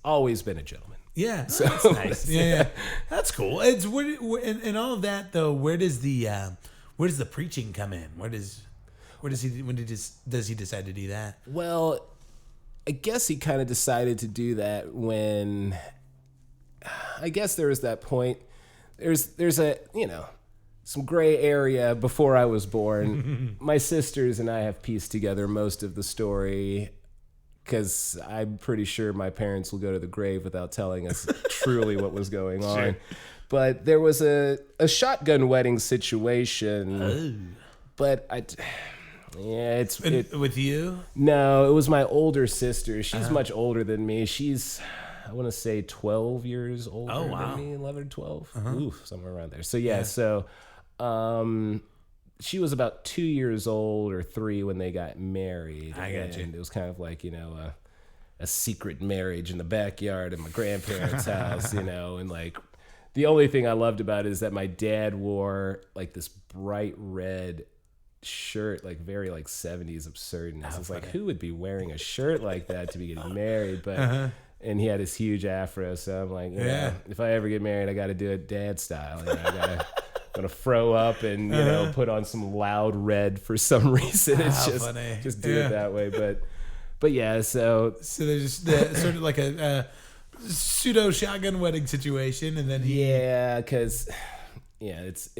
always been a gentleman. Yeah, so that's nice. Yeah, that's cool. It's and all of that though. Where does the preaching come in? Does he decide to do that? Well, I guess he kind of decided to do that when I guess there was that point. There's a some gray area before I was born. My sisters and I have pieced together most of the story because I'm pretty sure my parents will go to the grave without telling us truly what was going on. Sure. But there was a shotgun wedding situation. But it's with you? No, it was my older sister. She's much older than me. She's, I want to say 12 years older than me, 11 or 12. Oof, somewhere around there. So so she was about 2 years old or 3 when they got married. I got you. And it was kind of like, a secret marriage in the backyard of my grandparents' house, and like the only thing I loved about it is that my dad wore like this bright red shirt, like very like 70s absurdness. It's like, who would be wearing a shirt like that to be getting married? But and he had this huge afro, so I'm like, if I ever get married, I got to do it dad style. I gonna frow up and put on some loud red for some reason. It's just do it that way. But yeah, so there's just sort of like a pseudo shotgun wedding situation, and then because it's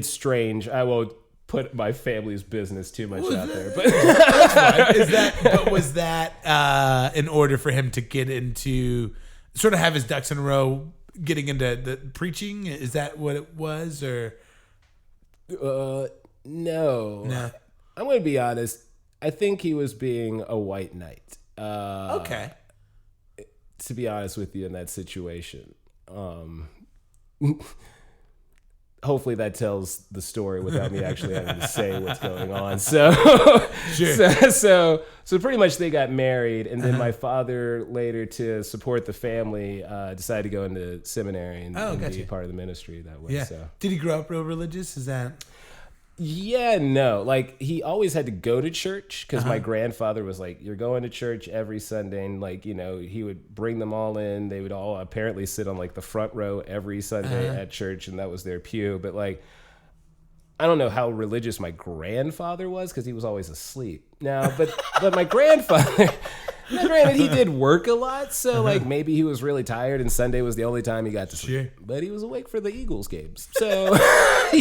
strange. I won't put my family's business too much out there, but that's fine. Was that in order for him to get into sort of have his ducks in a row? Getting into the preaching, is that what it was, or? No. I'm going to be honest. I think he was being a white knight. Okay. To be honest with you, in that situation, hopefully that tells the story without me actually having to say what's going on. So, so pretty much they got married, and then my father later, to support the family, decided to go into seminary and be part of the ministry that way. Yeah. So. Did he grow up real religious? Is that? Yeah, no. Like, he always had to go to church because my grandfather was like, you're going to church every Sunday. And, like, he would bring them all in. They would all apparently sit on, like, the front row every Sunday at church, and that was their pew. But, like, I don't know how religious my grandfather was because he was always asleep. Now, but my grandfather... Now, granted, he did work a lot, so like maybe he was really tired, and Sunday was the only time he got to sleep. Sure. But he was awake for the Eagles games, so That's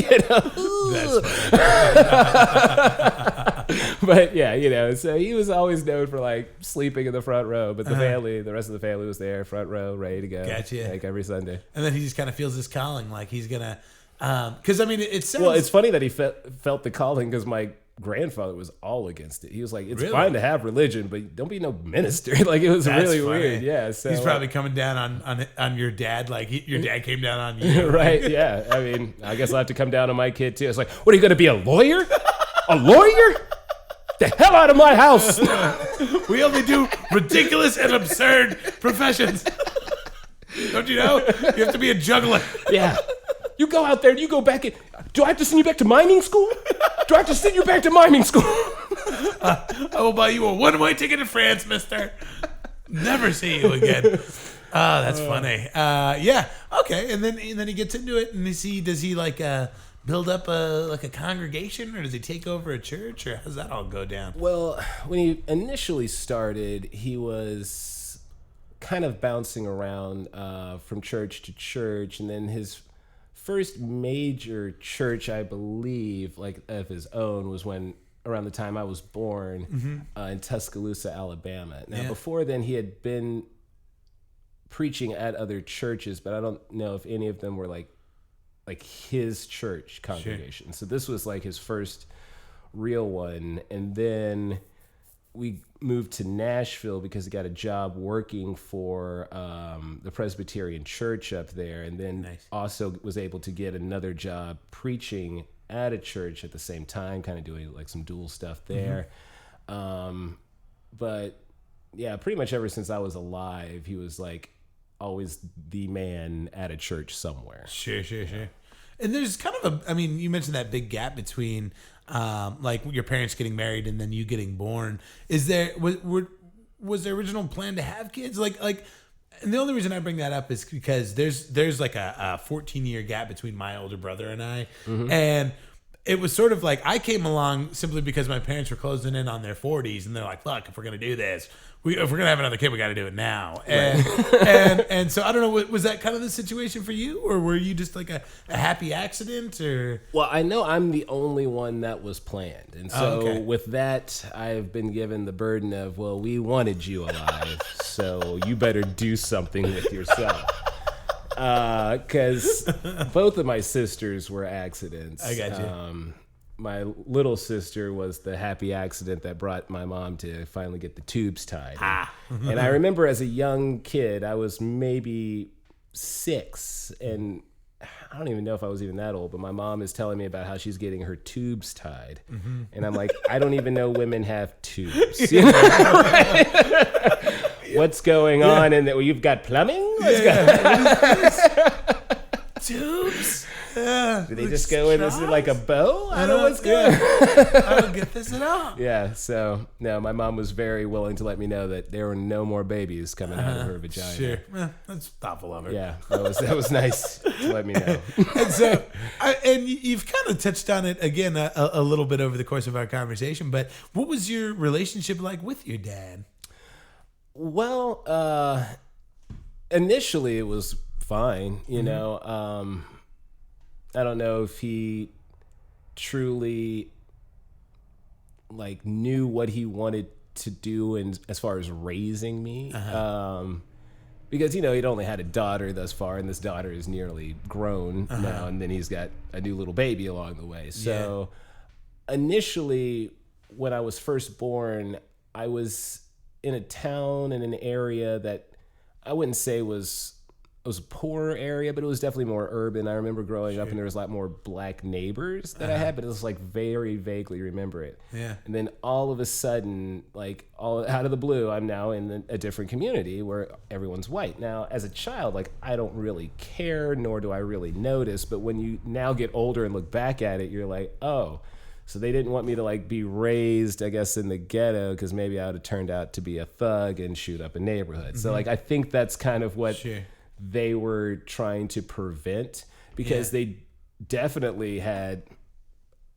But yeah, so he was always known for like sleeping in the front row, but the rest of the family was there, front row, ready to go. Gotcha. Like every Sunday. And then he just kind of feels this calling, like he's gonna, because I mean, it sounds. Well, it's funny that he felt the calling because my grandfather was all against it. He was like, it's fine to have religion, but don't be no minister. Like it was really weird. Yeah. So he's probably coming down on your dad. Like your dad came down on you. Right. Yeah. I mean, I guess I'll have to come down on my kid too. It's like, what are you going to be, a lawyer? A lawyer? The hell out of my house. We only do ridiculous and absurd professions. Don't you know? You have to be a juggler. Yeah. You go out there and you go back in. Do I have to send you back to miming school? Do I have to send you back to miming school? I will buy you a one-way ticket to France, mister. Never see you again. Oh, that's funny. Yeah. Okay. And then he gets into it, and does he like build up a congregation, or does he take over a church, or how does that all go down? Well, when he initially started, he was kind of bouncing around from church to church, and then his first major church, I believe, like of his own, was around the time I was born in Tuscaloosa, Alabama. Now, before then, he had been preaching at other churches, but I don't know if any of them were like his church congregation. Sure. So this was like his first real one. And then we moved to Nashville because he got a job working for the Presbyterian church up there, and then also was able to get another job preaching at a church at the same time, kind of doing like some dual stuff there. But yeah, pretty much ever since I was alive, he was like always the man at a church somewhere. Sure. And there's kind of I mean, you mentioned that big gap between like your parents getting married and then you getting born. Was the original plan to have kids? Like, and the only reason I bring that up is because there's like a 14-year gap between my older brother and I, and it was sort of like I came along simply because my parents were closing in on their 40s, and they're like, "Look, if we're gonna do this, if we're gonna have another kid, we got to do it now." And so I don't know, was that kind of the situation for you, or were you just like a happy accident, or? Well, I know I'm the only one that was planned, and so with that, I've been given the burden of, well, we wanted you alive, so you better do something with yourself. Because both of my sisters were accidents. I got you. My little sister was the happy accident that brought my mom to finally get the tubes tied. And I remember as a young kid, I was maybe 6, and I don't even know if I was even that old, but my mom is telling me about how she's getting her tubes tied. And I'm like, I don't even know women have tubes. You know? What's going on? And you've got plumbing? Tubes? Do they just go in this like a bow? I don't know what's going on. I don't get this at all. Yeah, so no, my mom was very willing to let me know that there were no more babies coming out of her vagina. Sure, that's thoughtful of her. Yeah, that was nice to let me know. And so, and you've kind of touched on it again a little bit over the course of our conversation. But what was your relationship like with your dad? Well, initially it was fine, you know. I don't know if he truly like knew what he wanted to do and as far as raising me. Because, you know, he'd only had a daughter thus far, and this daughter is nearly grown now, and then he's got a new little baby along the way. So initially, when I was first born, I was in a town in an area that I wouldn't say was a poor area, but it was definitely more urban. I remember growing up and there was a lot more black neighbors that I had, but it was like very vaguely remember it. Yeah. And then all of a sudden, like all out of the blue, I'm now in a different community where everyone's white. Now, as a child, like I don't really care, nor do I really notice. But when you now get older and look back at it, you're like, oh, so they didn't want me to like be raised, I guess, in the ghetto because maybe I would have turned out to be a thug and shoot up a neighborhood. So like I think that's kind of what they were trying to prevent, because they definitely had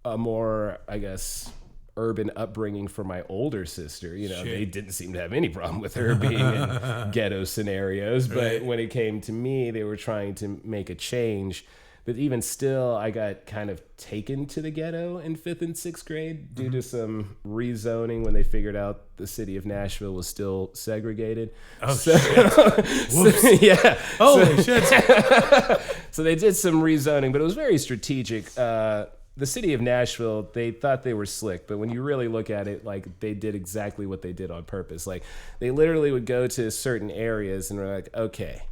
a more, I guess, urban upbringing for my older sister. You know, they didn't seem to have any problem with her being in ghetto scenarios. But when it came to me, they were trying to make a change. But even still, I got kind of taken to the ghetto in 5th and 6th grade due to some rezoning when they figured out the city of Nashville was still segregated. Oh, shit. Yeah. Holy shit. So they did some rezoning, but it was very strategic. The city of Nashville, they thought they were slick, but when you really look at it, like, they did exactly what they did on purpose. Like, they literally would go to certain areas and were like, okay,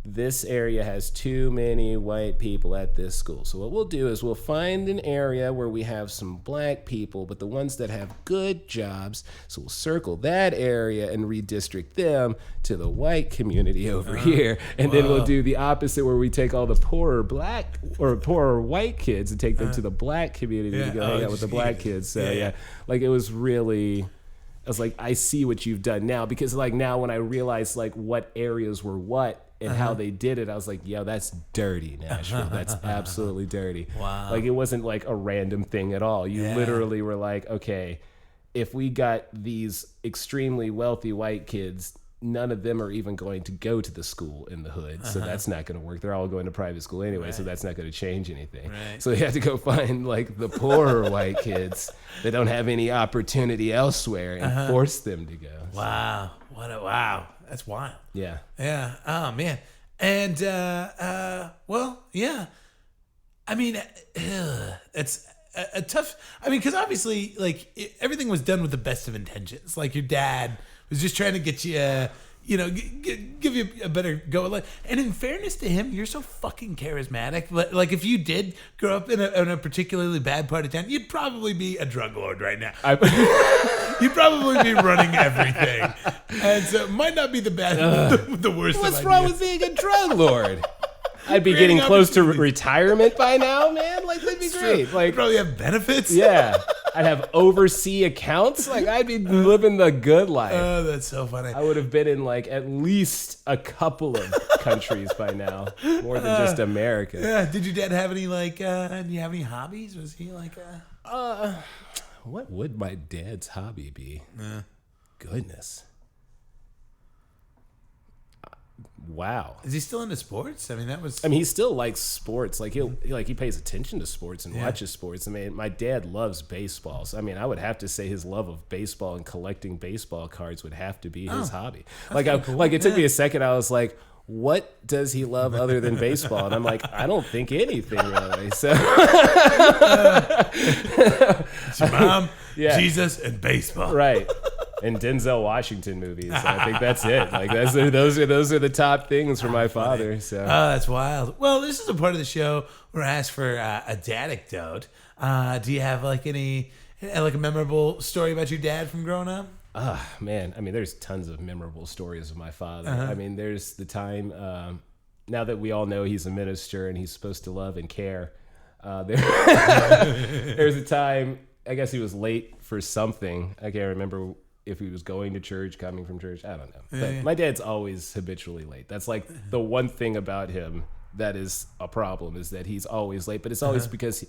this area has too many white people at this school. So what we'll do is we'll find an area where we have some black people, but the ones that have good jobs. So we'll circle that area and redistrict them to the white community over here. And then we'll do the opposite where we take all the poorer black or poorer white kids and take them to the black community to go hang out with the black kids. So yeah, like it was really... I was like, I see what you've done now, because like now when I realized like what areas were what and how they did it, I was like, yo, that's dirty, Nashville. That's absolutely dirty. Wow. Like it wasn't like a random thing at all. You literally were like, okay, if we got these extremely wealthy white kids, none of them are even going to go to the school in the hood. So that's not going to work. They're all going to private school anyway. So that's not going to change anything. Right. So we had to go find like the poorer white kids that don't have any opportunity elsewhere and force them to go. Wow. Wow. That's wild. Yeah. Yeah. Oh, man. And, well, yeah. I mean, it's a tough, I mean, because obviously, like, everything was done with the best of intentions. Like, your dad was just trying to get you, give you a better go at life. And in fairness to him, you're so fucking charismatic. Like, if you did grow up in a particularly bad part of town, you'd probably be a drug lord right now. You'd probably be running everything. And so it might not be the worst. What's wrong with being a drug lord? I'd be getting close to retirement by now, man. Like, that'd be great. Like, you'd probably have benefits. Yeah. I'd have overseas accounts. Like, I'd be living the good life. Oh, that's so funny. I would have been in, like, at least a couple of countries by now. More than just America. Yeah. Did your dad have any, like, do you have any hobbies? Was he, like, what would my dad's hobby be? Goodness. Wow. Is he still into sports? I mean, he still likes sports. Like he pays attention to sports and watches sports. I mean, my dad loves baseball. So I mean, I would have to say his love of baseball and collecting baseball cards would have to be his hobby. Like it took me a second. I was like, what does he love other than baseball? And I'm like, I don't think anything really. So it's your mom, Jesus, and baseball. Right. And Denzel Washington movies. I think that's it. Like those are the top things for my father. So that's wild. Well, this is a part of the show where I ask for a dad anecdote. Do you have like a memorable story about your dad from growing up? Man. I mean, there's tons of memorable stories of my father. I mean, there's the time, now that we all know he's a minister and he's supposed to love and care, there's a time, I guess he was late for something. I can't remember if he was going to church, coming from church. I don't know. But my dad's always habitually late. That's like the one thing about him that is a problem, is that he's always late. But it's always because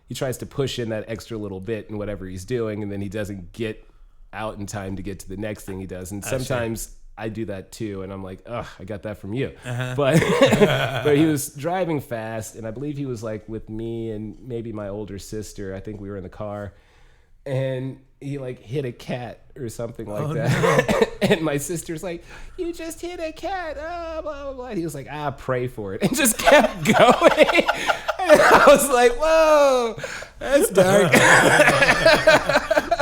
he tries to push in that extra little bit in whatever he's doing, and then he doesn't get out in time to get to the next thing he does. And sometimes I do that too, and I'm like, ugh, I got that from you. But but he was driving fast, and I believe he was like with me and maybe my older sister. I think we were in the car, and he like hit a cat or something like that. No. And my sister's like, you just hit a cat, blah, blah, blah. And he was like, pray for it, and just kept going. And I was like, whoa, that's dark.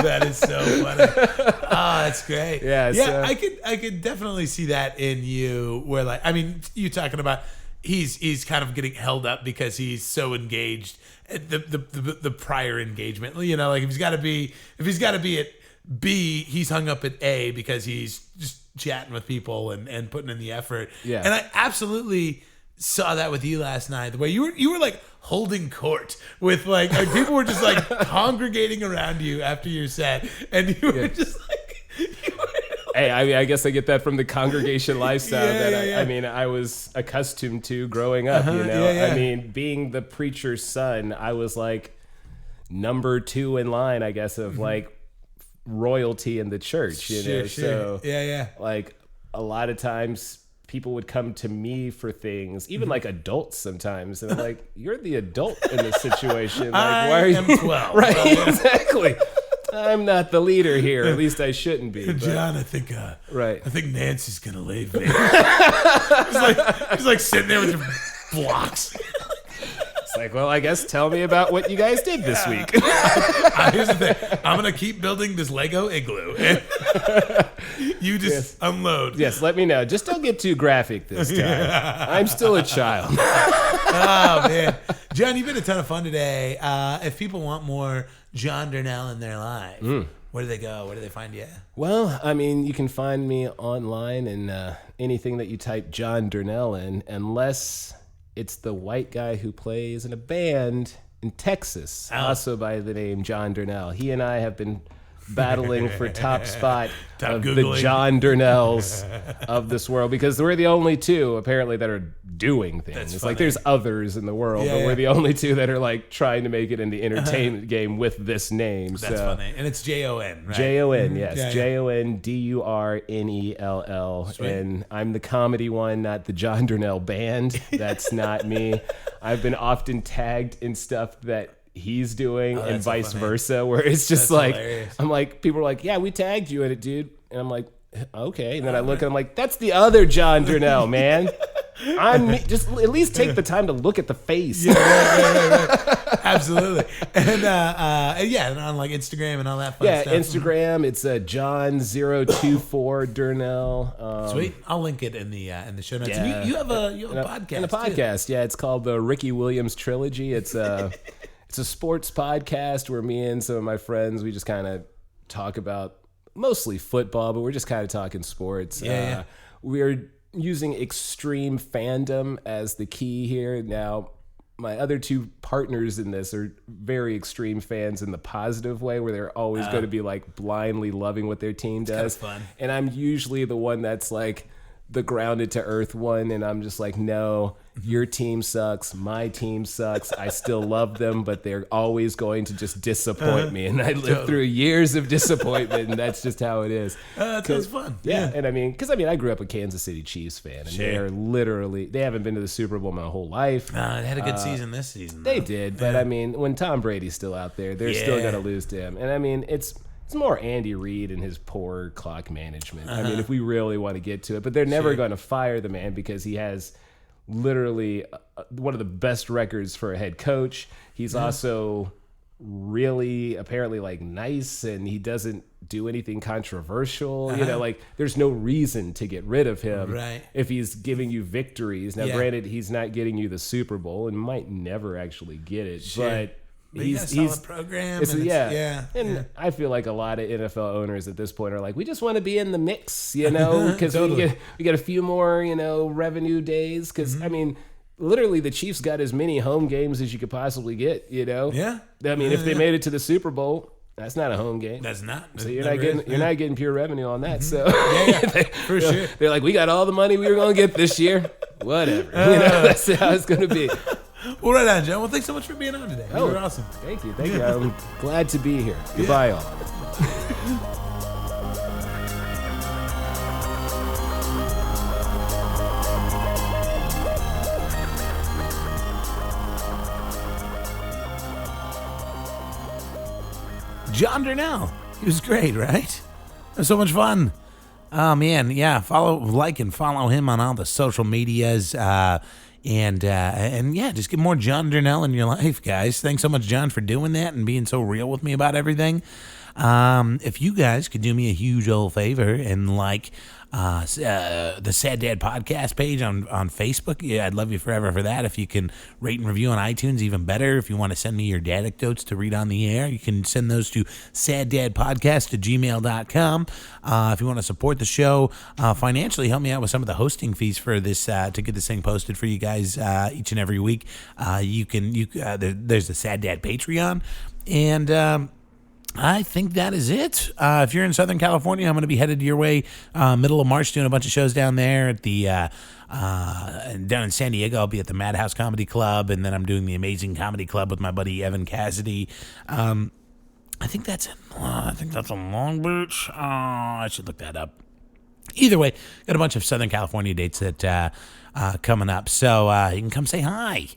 That is so funny. Oh, that's great. Yeah. So. I could definitely see that in you, where like, I mean, you talking about he's kind of getting held up because he's so engaged at the prior engagement. You know, like if he's got to be at B, he's hung up at A because he's just chatting with people and putting in the effort. Yeah. And I absolutely saw that with you last night. The way you were like holding court with like people were just like congregating around you after your set, and you were just like. Hey, I mean, I guess I get that from the congregation lifestyle I mean, I was accustomed to growing up, you know? I mean, being the preacher's son, I was like number 2 in line, I guess, of like royalty in the church, you know? So, yeah. like a lot of times people would come to me for things, even like adults sometimes. And I'm like, you're the adult in this situation. Like, why are you 12. Right, exactly. I'm not the leader here. At least I shouldn't be. But, John, I think right. I think Nancy's gonna leave me. he's like sitting there with your blocks. It's like, well, I guess tell me about what you guys did this week. Here's the thing. I'm going to keep building this Lego igloo. You just unload. Yes, let me know. Just don't get too graphic this time. I'm still a child. Oh, man. John, you've been a ton of fun today. If people want more Jon Durnell in their life, where do they go? Where do they find you? Well, I mean, you can find me online and anything that you type Jon Durnell in, unless it's the white guy who plays in a band in Texas, also by the name Jon Durnell. He and I have been battling for top spot of Googling. the Jon Durnells of this world, because we're the only two apparently that are doing things. That's It's funny. like there's others in the world, but we're the only two that are like trying to make it in the entertainment game with this name. That's funny. And it's Jon, right? Jon, yes. Yeah, yeah. Jondurnell. Sweet. And I'm the comedy one, not the Jon Durnell band. That's not me. I've been often tagged in stuff that he's doing and that's so vice funny. versa, where it's just That's like, hilarious. I'm like, people are like, yeah, we tagged you in it, dude. And I'm like, okay. And then I look and I'm like, that's the other Jon Durnell, man. Just at least take the time to look at the face. Right. Absolutely. And and on like Instagram and all that fun Yeah, stuff. Instagram, it's John024 Durnell. Sweet. I'll link it in the show notes. Yeah. And you have a podcast. And a too. podcast, yeah. It's called the Ricky Williams Trilogy. It's a sports podcast where me and some of my friends, we just kind of talk about mostly football, but we're just kind of talking sports. Yeah. We're using extreme fandom as the key here. Now, my other two partners in this are very extreme fans in the positive way, where they're always going to be like blindly loving what their team does. kinda fun. And I'm usually the one that's like the grounded to earth one, and I'm just like, no, your team sucks, my team sucks, I still love them, but they're always going to just disappoint me. And I lived through years of disappointment, and that's just how it is. That sounds fun. Yeah, and I mean, I grew up a Kansas City Chiefs fan, and they are literally, they haven't been to the Super Bowl my whole life. It had a good season this season. They though. did, but I mean, when Tom Brady's still out there, they're still going to lose to him. And I mean, it's more Andy Reid and his poor clock management. I mean, if we really want to get to it, but they're never going to fire the man because he has literally one of the best records for a head coach. He's also really apparently like nice, and he doesn't do anything controversial. You know, like there's no reason to get rid of him if he's giving you victories. Now, granted, he's not getting you the Super Bowl and might never actually get it, but he's got a solid program. And I feel like a lot of NFL owners at this point are like, we just want to be in the mix, you know, because we get a few more, you know, revenue days. Because I mean, literally, the Chiefs got as many home games as you could possibly get. You know, I mean, if they made it to the Super Bowl, that's not a home game. That's not. So you're not getting pure revenue on that. So for sure. They're like, we got all the money we were gonna get this year. Whatever. You know, that's how it's gonna be. Well, right on, John. Well, thanks so much for being on today. You were awesome. Thank you. I'm glad to be here. Goodbye, all. Jon Durnell. He was great, right? It was so much fun. Oh, man. Yeah. Like and follow him on all the social medias. And yeah, just get more Jon Durnell in your life, guys. Thanks so much, John, for doing that and being so real with me about everything. If you guys could do me a huge old favor and like the Sad Dad podcast page on Facebook, I'd love you forever for that. If you can rate and review on iTunes, even better. If you want to send me your dad anecdotes to read on the air, you can send those to saddadpodcast@gmail.com. If you want to support the show financially, help me out with some of the hosting fees for this to get this thing posted for you guys each and every week. There's the Sad Dad Patreon, and I think that is it. If you're in Southern California, I'm going to be headed your way middle of March, doing a bunch of shows down there at the down in San Diego. I'll be at the Madhouse Comedy Club, and then I'm doing the Amazing Comedy Club with my buddy Evan Cassidy. I think that's in Long Beach. I should look that up. Either way, got a bunch of Southern California dates that coming up. So you can come say hi.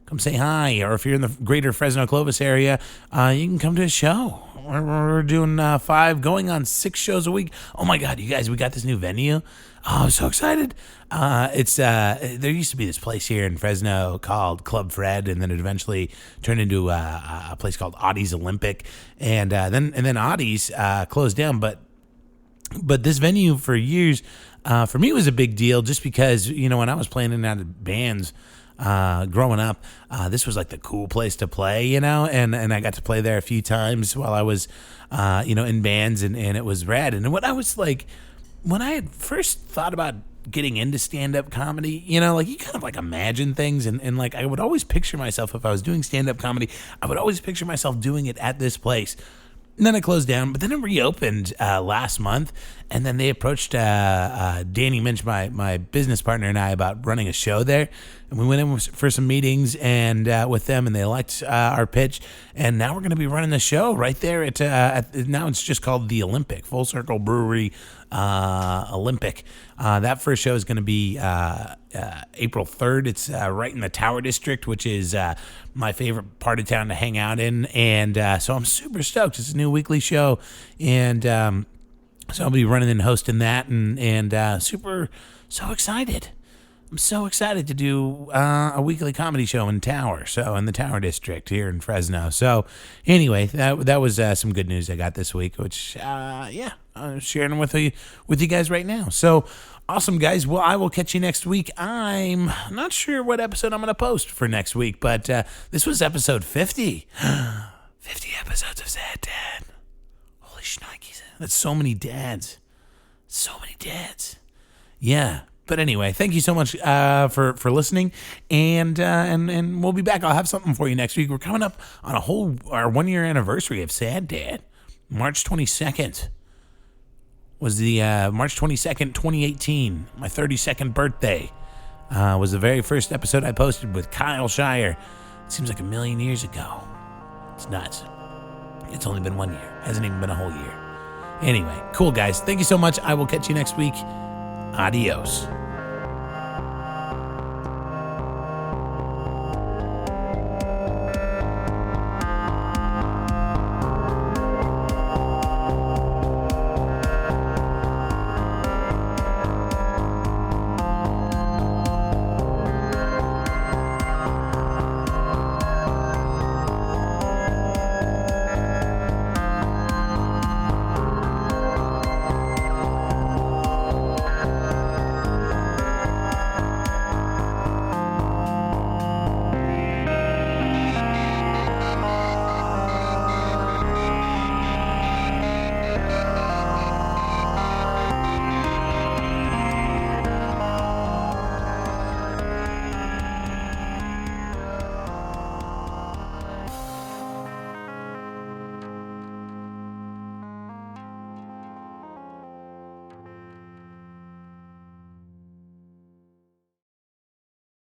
Come say hi. Or if you're in the greater Fresno Clovis area, you can come to a show. We're doing 5, going on 6 shows a week. Oh my God, you guys, we got this new venue. Oh, I'm so excited. It's there used to be this place here in Fresno called Club Fred, and then it eventually turned into a place called Audie's Olympic, and then Audie's closed down. But this venue for years, for me, was a big deal just because, when I was playing in and out of bands growing up, this was like the cool place to play, and I got to play there a few times while I was, in bands, and it was rad. And what I was like, when I had first thought about getting into stand-up comedy, you kind of like imagine things, and like I would always picture myself, if I was doing stand-up comedy, I would always picture myself doing it at this place. And then it closed down, but then it reopened last month, and then they approached Danny Minch, my business partner, and I about running a show there. And we went in for some meetings and with them, and they liked our pitch. And now we're going to be running the show right there now it's just called the Olympic, Full Circle Brewery Olympic. That first show is going to be April 3rd. It's right in the Tower District, which is my favorite part of town to hang out in. And so I'm super stoked. It's a new weekly show. And so I'll be running and hosting that, and so excited. I'm so excited to do a weekly comedy show in the Tower District here in Fresno. So anyway, that was some good news I got this week, which I'm sharing with you guys right now. So awesome, guys. Well, I will catch you next week. I'm not sure what episode I'm going to post for next week, but this was episode 50. 50 episodes of Sad Dad. Holy shnikes. That's so many dads. So many dads. Yeah. But anyway, thank you so much for listening, and we'll be back. I'll have something for you next week. We're coming up on our 1-year anniversary of Sad Dad. March 22nd was the March 22nd, 2018. My 32nd birthday was the very first episode I posted with Kyle Shire. It seems like a million years ago. It's nuts. It's only been 1 year. Hasn't even been a whole year. Anyway, cool guys. Thank you so much. I will catch you next week. Adios.